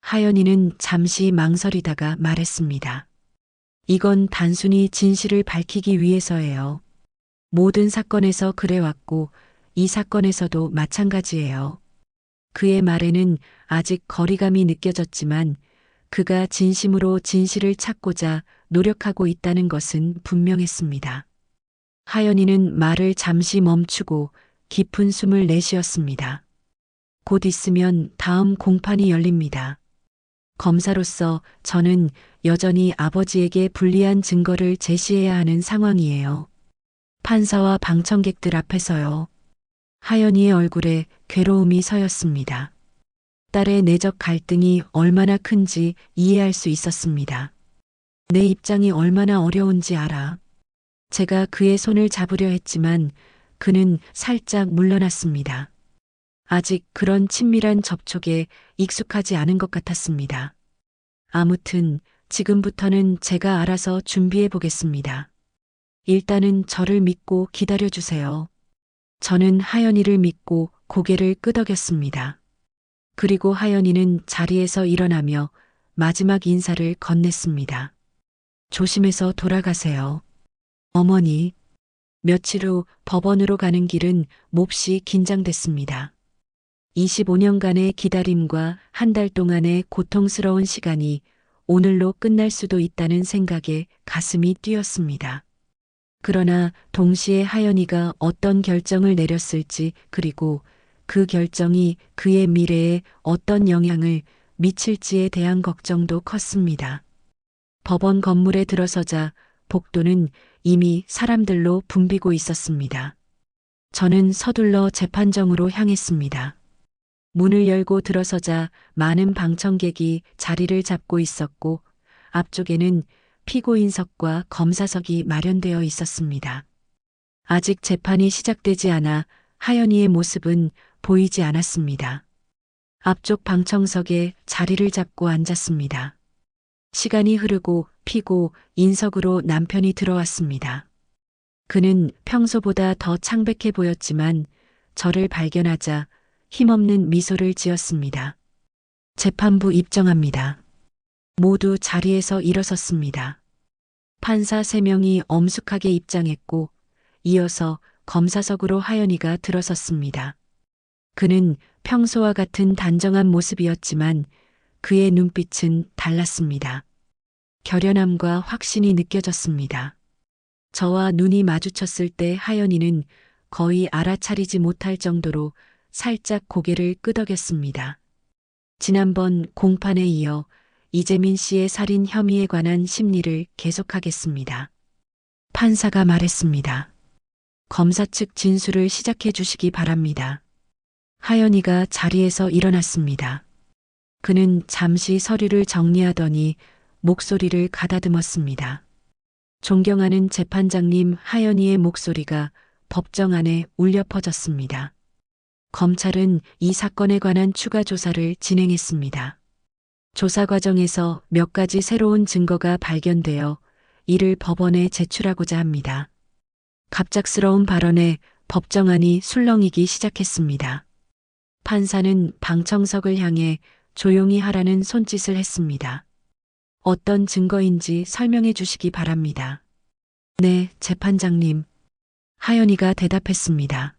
하연이는 잠시 망설이다가 말했습니다. 이건 단순히 진실을 밝히기 위해서예요. 모든 사건에서 그래왔고 이 사건에서도 마찬가지예요. 그의 말에는 아직 거리감이 느껴졌지만 그가 진심으로 진실을 찾고자 노력하고 있다는 것은 분명했습니다. 하연이는 말을 잠시 멈추고 깊은 숨을 내쉬었습니다. 곧 있으면 다음 공판이 열립니다. 검사로서 저는 여전히 아버지에게 불리한 증거를 제시해야 하는 상황이에요. 판사와 방청객들 앞에서요. 하연이의 얼굴에 괴로움이 서였습니다. 딸의 내적 갈등이 얼마나 큰지 이해할 수 있었습니다. 내 입장이 얼마나 어려운지 알아. 제가 그의 손을 잡으려 했지만 그는 살짝 물러났습니다. 아직 그런 친밀한 접촉에 익숙하지 않은 것 같았습니다. 아무튼 지금부터는 제가 알아서 준비해 보겠습니다. 일단은 저를 믿고 기다려 주세요. 저는 하연이를 믿고 고개를 끄덕였습니다. 그리고 하연이는 자리에서 일어나며 마지막 인사를 건넸습니다. 조심해서 돌아가세요. 어머니. 며칠 후 법원으로 가는 길은 몹시 긴장됐습니다. 25년간의 기다림과 한 달 동안의 고통스러운 시간이 오늘로 끝날 수도 있다는 생각에 가슴이 뛰었습니다. 그러나 동시에 하연이가 어떤 결정을 내렸을지 그리고 그 결정이 그의 미래에 어떤 영향을 미칠지에 대한 걱정도 컸습니다. 법원 건물에 들어서자 복도는 이미 사람들로 붐비고 있었습니다. 저는 서둘러 재판정으로 향했습니다. 문을 열고 들어서자 많은 방청객이 자리를 잡고 있었고 앞쪽에는 피고인석과 검사석이 마련되어 있었습니다. 아직 재판이 시작되지 않아 하연이의 모습은 보이지 않았습니다. 앞쪽 방청석에 자리를 잡고 앉았습니다. 시간이 흐르고 피고 인석으로 남편이 들어왔습니다. 그는 평소보다 더 창백해 보였지만 저를 발견하자 힘없는 미소를 지었습니다. 재판부 입정합니다. 모두 자리에서 일어섰습니다. 판사 3명이 엄숙하게 입장했고 이어서 검사석으로 하연이가 들어섰습니다. 그는 평소와 같은 단정한 모습이었지만 그의 눈빛은 달랐습니다. 결연함과 확신이 느껴졌습니다. 저와 눈이 마주쳤을 때 하연이는 거의 알아차리지 못할 정도로 살짝 고개를 끄덕였습니다. 지난번 공판에 이어 이재민 씨의 살인 혐의에 관한 심리를 계속하겠습니다. 판사가 말했습니다. 검사 측 진술을 시작해 주시기 바랍니다. 하연이가 자리에서 일어났습니다. 그는 잠시 서류를 정리하더니 목소리를 가다듬었습니다. 존경하는 재판장님, 하연이의 목소리가 법정 안에 울려 퍼졌습니다. 검찰은 이 사건에 관한 추가 조사를 진행했습니다. 조사 과정에서 몇 가지 새로운 증거가 발견되어 이를 법원에 제출하고자 합니다. 갑작스러운 발언에 법정안이 술렁이기 시작했습니다. 판사는 방청석을 향해 조용히 하라는 손짓을 했습니다. 어떤 증거인지 설명해 주시기 바랍니다. 네, 재판장님. 하연이가 대답했습니다.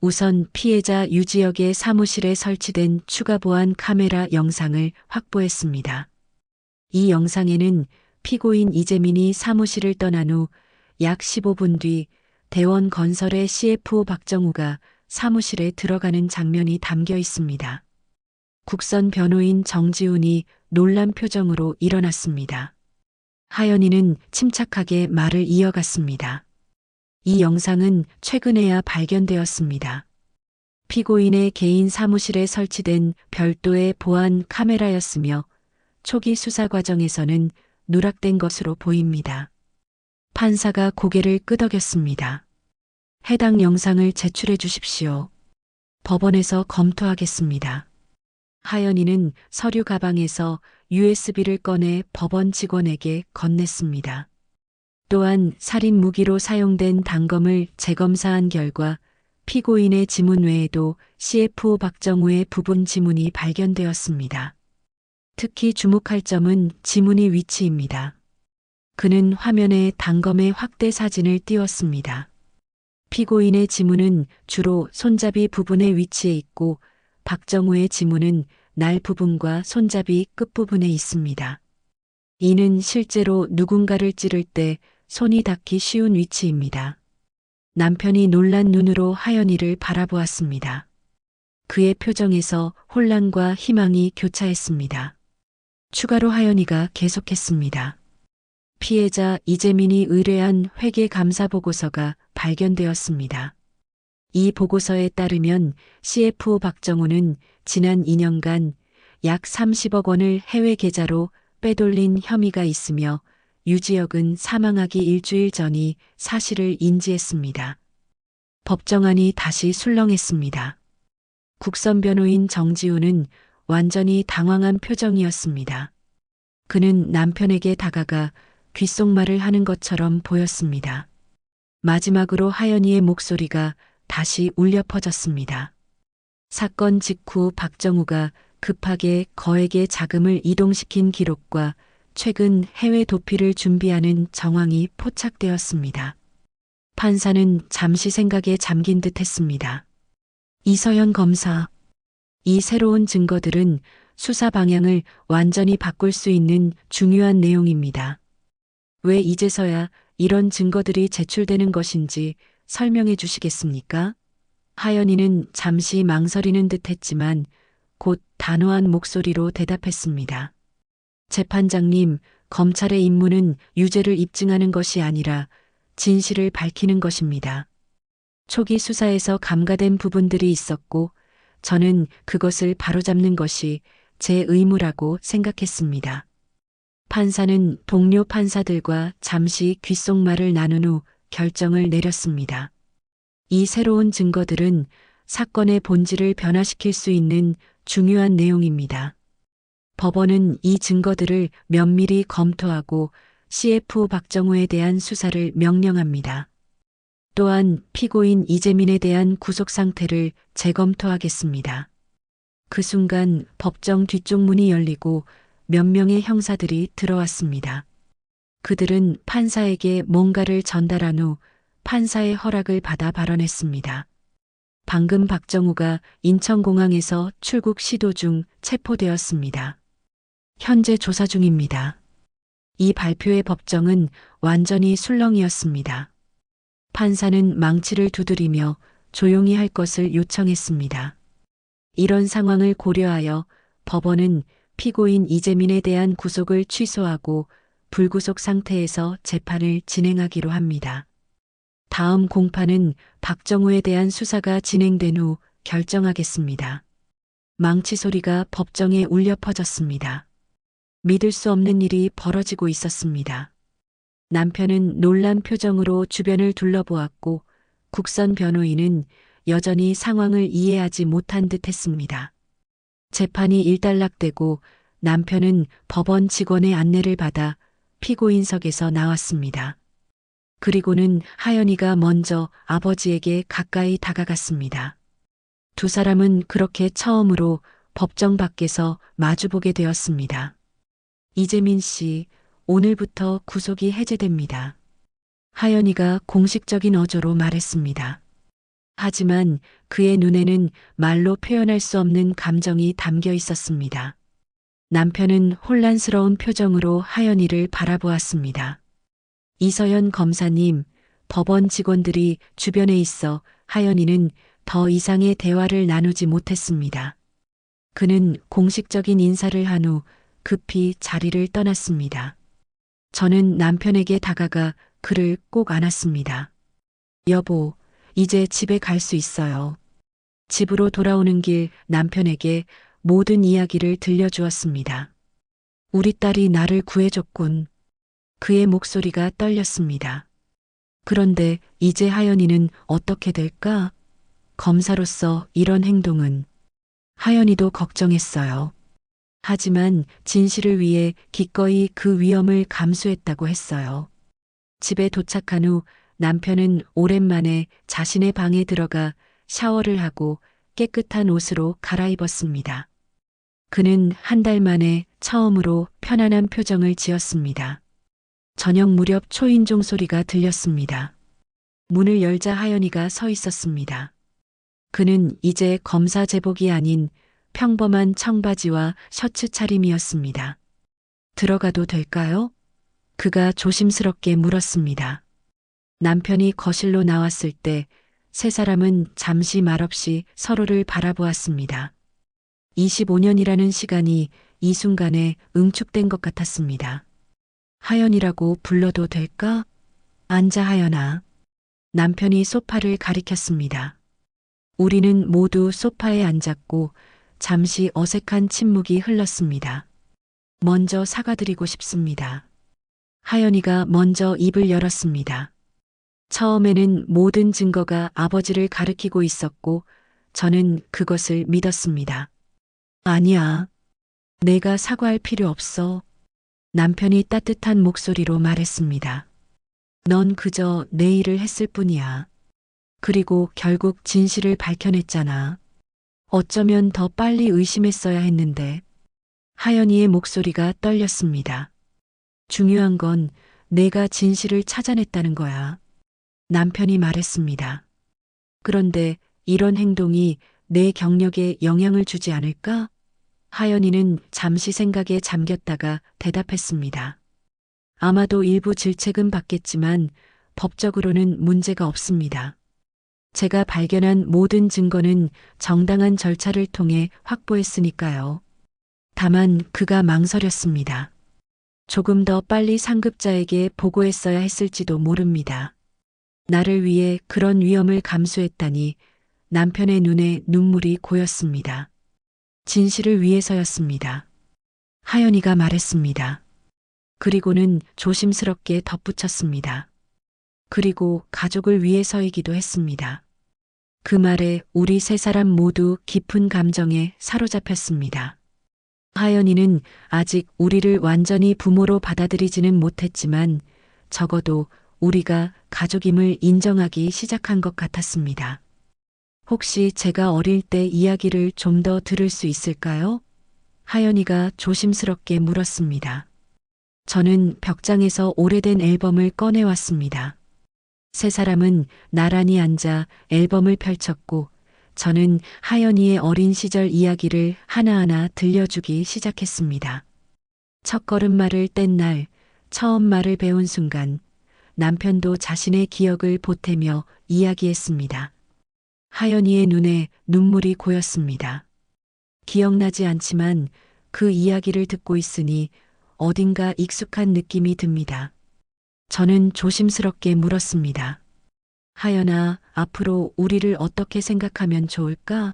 우선 피해자 유지혁의 사무실에 설치된 추가 보안 카메라 영상을 확보했습니다. 이 영상에는 피고인 이재민이 사무실을 떠난 후 약 15분 뒤 대원건설의 CFO 박정우가 사무실에 들어가는 장면이 담겨 있습니다. 국선 변호인 정지훈이 놀란 표정으로 일어났습니다. 하연이는 침착하게 말을 이어갔습니다. 이 영상은 최근에야 발견되었습니다. 피고인의 개인 사무실에 설치된 별도의 보안 카메라였으며 초기 수사 과정에서는 누락된 것으로 보입니다. 판사가 고개를 끄덕였습니다. 해당 영상을 제출해 주십시오. 법원에서 검토하겠습니다. 하연이는 서류 가방에서 USB를 꺼내 법원 직원에게 건넸습니다. 또한 살인 무기로 사용된 단검을 재검사한 결과 피고인의 지문 외에도 CFO 박정우의 부분 지문이 발견되었습니다. 특히 주목할 점은 지문의 위치입니다. 그는 화면에 단검의 확대 사진을 띄웠습니다. 피고인의 지문은 주로 손잡이 부분에 위치해 있고 박정우의 지문은 날 부분과 손잡이 끝부분에 있습니다. 이는 실제로 누군가를 찌를 때 손이 닿기 쉬운 위치입니다. 남편이 놀란 눈으로 하연이를 바라보았습니다. 그의 표정에서 혼란과 희망이 교차했습니다. 추가로 하연이가 계속했습니다. 피해자 이재민이 의뢰한 회계 감사 보고서가 발견되었습니다. 이 보고서에 따르면 CFO 박정우는 지난 2년간 약 30억 원을 해외 계좌로 빼돌린 혐의가 있으며 유지혁은 사망하기 일주일 전이 사실을 인지했습니다. 법정안이 다시 술렁했습니다. 국선 변호인 정지훈은 완전히 당황한 표정이었습니다. 그는 남편에게 다가가 귓속말을 하는 것처럼 보였습니다. 마지막으로 하연이의 목소리가 다시 울려 퍼졌습니다. 사건 직후 박정우가 급하게 거액의 자금을 이동시킨 기록과 최근 해외 도피를 준비하는 정황이 포착되었습니다. 판사는 잠시 생각에 잠긴 듯 했습니다. 이서연 검사. 이 새로운 증거들은 수사 방향을 완전히 바꿀 수 있는 중요한 내용입니다. 왜 이제서야 이런 증거들이 제출되는 것인지 설명해 주시겠습니까? 하연이는 잠시 망설이는 듯 했지만 곧 단호한 목소리로 대답했습니다. 재판장님, 검찰의 임무는 유죄를 입증하는 것이 아니라 진실을 밝히는 것입니다. 초기 수사에서 감가된 부분들이 있었고 저는 그것을 바로잡는 것이 제 의무라고 생각했습니다. 판사는 동료 판사들과 잠시 귓속말을 나눈 후 결정을 내렸습니다. 이 새로운 증거들은 사건의 본질을 변화시킬 수 있는 중요한 내용입니다. 법원은 이 증거들을 면밀히 검토하고 CF 박정호에 대한 수사를 명령합니다. 또한 피고인 이재민에 대한 구속 상태를 재검토하겠습니다. 그 순간 법정 뒤쪽 문이 열리고 몇 명의 형사들이 들어왔습니다. 그들은 판사에게 뭔가를 전달한 후 판사의 허락을 받아 발언했습니다. 방금 박정우가 인천공항에서 출국 시도 중 체포되었습니다. 현재 조사 중입니다. 이 발표의 법정은 완전히 술렁이었습니다. 판사는 망치를 두드리며 조용히 할 것을 요청했습니다. 이런 상황을 고려하여 법원은 피고인 이재민에 대한 구속을 취소하고 불구속 상태에서 재판을 진행하기로 합니다. 다음 공판은 박정우에 대한 수사가 진행된 후 결정하겠습니다. 망치 소리가 법정에 울려 퍼졌습니다. 믿을 수 없는 일이 벌어지고 있었습니다. 남편은 놀란 표정으로 주변을 둘러보았고 국선 변호인은 여전히 상황을 이해하지 못한 듯 했습니다. 재판이 일단락되고 남편은 법원 직원의 안내를 받아 피고인석에서 나왔습니다. 그리고는 하연이가 먼저 아버지에게 가까이 다가갔습니다. 두 사람은 그렇게 처음으로 법정 밖에서 마주보게 되었습니다. 이재민 씨, 오늘부터 구속이 해제됩니다. 하연이가 공식적인 어조로 말했습니다. 하지만 그의 눈에는 말로 표현할 수 없는 감정이 담겨 있었습니다. 남편은 혼란스러운 표정으로 하연이를 바라보았습니다. 이서연 검사님, 법원 직원들이 주변에 있어 하연이는 더 이상의 대화를 나누지 못했습니다. 그는 공식적인 인사를 한 후 급히 자리를 떠났습니다. 저는 남편에게 다가가 그를 꼭 안았습니다. 여보, 이제 집에 갈 수 있어요. 집으로 돌아오는 길 남편에게 모든 이야기를 들려주었습니다. 우리 딸이 나를 구해줬군. 그의 목소리가 떨렸습니다. 그런데 이제 하연이는 어떻게 될까? 검사로서 이런 행동은. 하연이도 걱정했어요. 하지만 진실을 위해 기꺼이 그 위험을 감수했다고 했어요. 집에 도착한 후 남편은 오랜만에 자신의 방에 들어가 샤워를 하고 깨끗한 옷으로 갈아입었습니다. 그는 한 달 만에 처음으로 편안한 표정을 지었습니다. 저녁 무렵 초인종 소리가 들렸습니다. 문을 열자 하연이가 서 있었습니다. 그는 이제 검사 제복이 아닌 평범한 청바지와 셔츠 차림이었습니다. 들어가도 될까요? 그가 조심스럽게 물었습니다. 남편이 거실로 나왔을 때 세 사람은 잠시 말없이 서로를 바라보았습니다. 25년이라는 시간이 이 순간에 응축된 것 같았습니다. 하연이라고 불러도 될까? 앉아 하연아. 남편이 소파를 가리켰습니다. 우리는 모두 소파에 앉았고 잠시 어색한 침묵이 흘렀습니다. 먼저 사과드리고 싶습니다. 하연이가 먼저 입을 열었습니다. 처음에는 모든 증거가 아버지를 가리키고 있었고 저는 그것을 믿었습니다. 아니야. 내가 사과할 필요 없어. 남편이 따뜻한 목소리로 말했습니다. 넌 그저 내 일을 했을 뿐이야. 그리고 결국 진실을 밝혀냈잖아. 어쩌면 더 빨리 의심했어야 했는데. 하연이의 목소리가 떨렸습니다. 중요한 건 내가 진실을 찾아냈다는 거야. 남편이 말했습니다. 그런데 이런 행동이 내 경력에 영향을 주지 않을까? 하연이는 잠시 생각에 잠겼다가 대답했습니다. 아마도 일부 질책은 받겠지만 법적으로는 문제가 없습니다. 제가 발견한 모든 증거는 정당한 절차를 통해 확보했으니까요. 다만 그가 망설였습니다. 조금 더 빨리 상급자에게 보고했어야 했을지도 모릅니다. 나를 위해 그런 위험을 감수했다니 남편의 눈에 눈물이 고였습니다. 진실을 위해서였습니다. 하연이가 말했습니다. 그리고는 조심스럽게 덧붙였습니다. 그리고 가족을 위해서이기도 했습니다. 그 말에 우리 세 사람 모두 깊은 감정에 사로잡혔습니다. 하연이는 아직 우리를 완전히 부모로 받아들이지는 못했지만 적어도 우리가 가족임을 인정하기 시작한 것 같았습니다. 혹시 제가 어릴 때 이야기를 좀 더 들을 수 있을까요? 하연이가 조심스럽게 물었습니다. 저는 벽장에서 오래된 앨범을 꺼내왔습니다. 세 사람은 나란히 앉아 앨범을 펼쳤고 저는 하연이의 어린 시절 이야기를 하나하나 들려주기 시작했습니다. 첫 걸음마를 뗀 날, 처음 말을 배운 순간, 남편도 자신의 기억을 보태며 이야기했습니다. 하연이의 눈에 눈물이 고였습니다. 기억나지 않지만 그 이야기를 듣고 있으니 어딘가 익숙한 느낌이 듭니다. 저는 조심스럽게 물었습니다. 하연아, 앞으로 우리를 어떻게 생각하면 좋을까?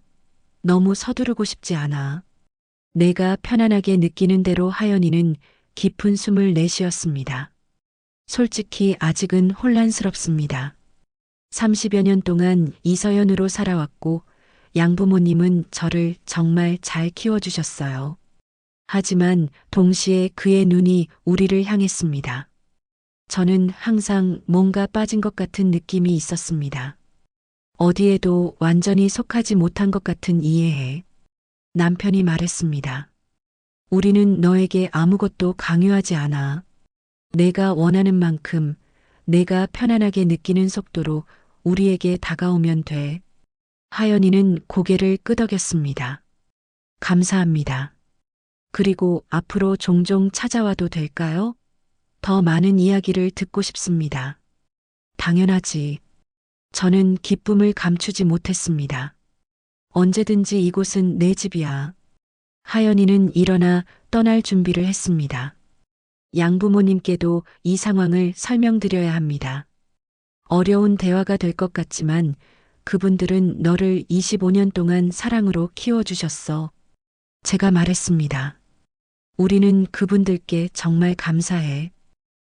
너무 서두르고 싶지 않아. 내가 편안하게 느끼는 대로 하연이는 깊은 숨을 내쉬었습니다. 솔직히 아직은 혼란스럽습니다. 30여 년 동안 이서연으로 살아왔고 양부모님은 저를 정말 잘 키워주셨어요. 하지만 동시에 그의 눈이 우리를 향했습니다. 저는 항상 뭔가 빠진 것 같은 느낌이 있었습니다. 어디에도 완전히 속하지 못한 것 같은 이해해. 남편이 말했습니다. 우리는 너에게 아무것도 강요하지 않아. 내가 원하는 만큼 내가 편안하게 느끼는 속도로 우리에게 다가오면 돼. 하연이는 고개를 끄덕였습니다. 감사합니다. 그리고 앞으로 종종 찾아와도 될까요? 더 많은 이야기를 듣고 싶습니다. 당연하지. 저는 기쁨을 감추지 못했습니다. 언제든지 이곳은 내 집이야. 하연이는 일어나 떠날 준비를 했습니다. 양부모님께도 이 상황을 설명드려야 합니다. 어려운 대화가 될 것 같지만 그분들은 너를 25년 동안 사랑으로 키워주셨어. 제가 말했습니다. 우리는 그분들께 정말 감사해.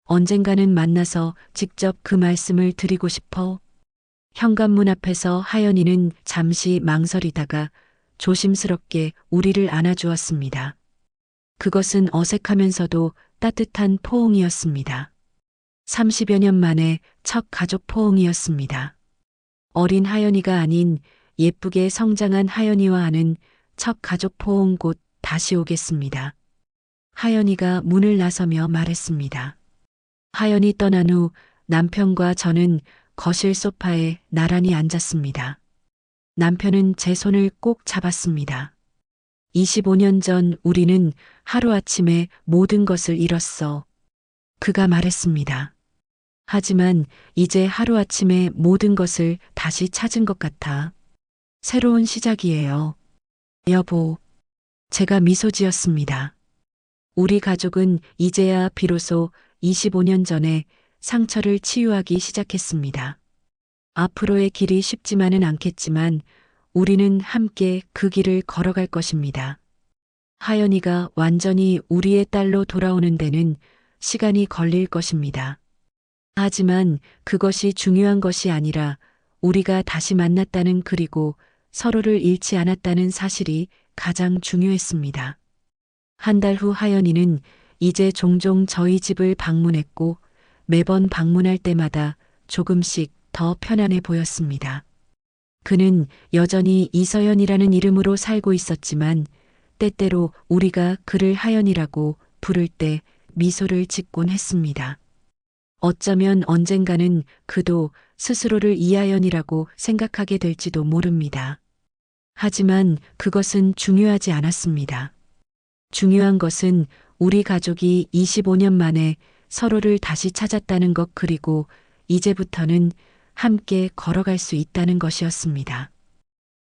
언젠가는 만나서 직접 그 말씀을 드리고 싶어. 현관문 앞에서 하연이는 잠시 망설이다가 조심스럽게 우리를 안아주었습니다. 그것은 어색하면서도 따뜻한 포옹이었습니다. 30여 년 만에 첫 가족 포옹이었습니다. 어린 하연이가 아닌 예쁘게 성장한 하연이와 하는 첫 가족 포옹 곧 다시 오겠습니다. 하연이가 문을 나서며 말했습니다. 하연이 떠난 후 남편과 저는 거실 소파에 나란히 앉았습니다. 남편은 제 손을 꼭 잡았습니다. 25년 전 우리는 하루아침에 모든 것을 잃었어. 그가 말했습니다. 하지만 이제 하루아침에 모든 것을 다시 찾은 것 같아. 새로운 시작이에요. 여보. 제가 미소 지었습니다. 우리 가족은 이제야 비로소 25년 전에 상처를 치유하기 시작했습니다. 앞으로의 길이 쉽지만은 않겠지만 우리는 함께 그 길을 걸어갈 것입니다. 하연이가 완전히 우리의 딸로 돌아오는 데는 시간이 걸릴 것입니다. 하지만 그것이 중요한 것이 아니라 우리가 다시 만났다는 그리고 서로를 잃지 않았다는 사실이 가장 중요했습니다. 한 달 후 하연이는 이제 종종 저희 집을 방문했고 매번 방문할 때마다 조금씩 더 편안해 보였습니다. 그는 여전히 이서연이라는 이름으로 살고 있었지만 때때로 우리가 그를 하연이라고 부를 때 미소를 짓곤 했습니다. 어쩌면 언젠가는 그도 스스로를 이하연이라고 생각하게 될지도 모릅니다. 하지만 그것은 중요하지 않았습니다. 중요한 것은 우리 가족이 25년 만에 서로를 다시 찾았다는 것 그리고 이제부터는 함께 걸어갈 수 있다는 것이었습니다.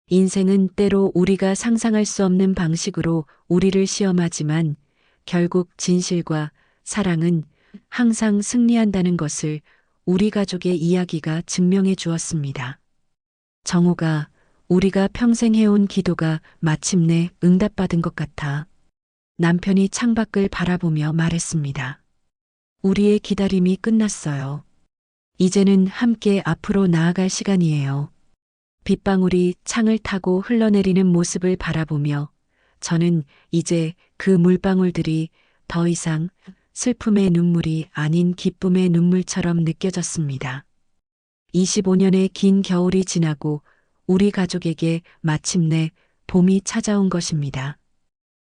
인생은 때로 우리가 상상할 수 없는 방식으로 우리를 시험하지만 결국 진실과 사랑은 항상 승리한다는 것을 우리 가족의 이야기가 증명해 주었습니다. 정호가 우리가 평생 해온 기도가 마침내 응답받은 것 같아. 남편이 창밖을 바라보며 말했습니다. 우리의 기다림이 끝났어요. 이제는 함께 앞으로 나아갈 시간이에요. 빗방울이 창을 타고 흘러내리는 모습을 바라보며 저는 이제 그 물방울들이 더 이상 슬픔의 눈물이 아닌 기쁨의 눈물처럼 느껴졌습니다. 25년의 긴 겨울이 지나고 우리 가족에게 마침내 봄이 찾아온 것입니다.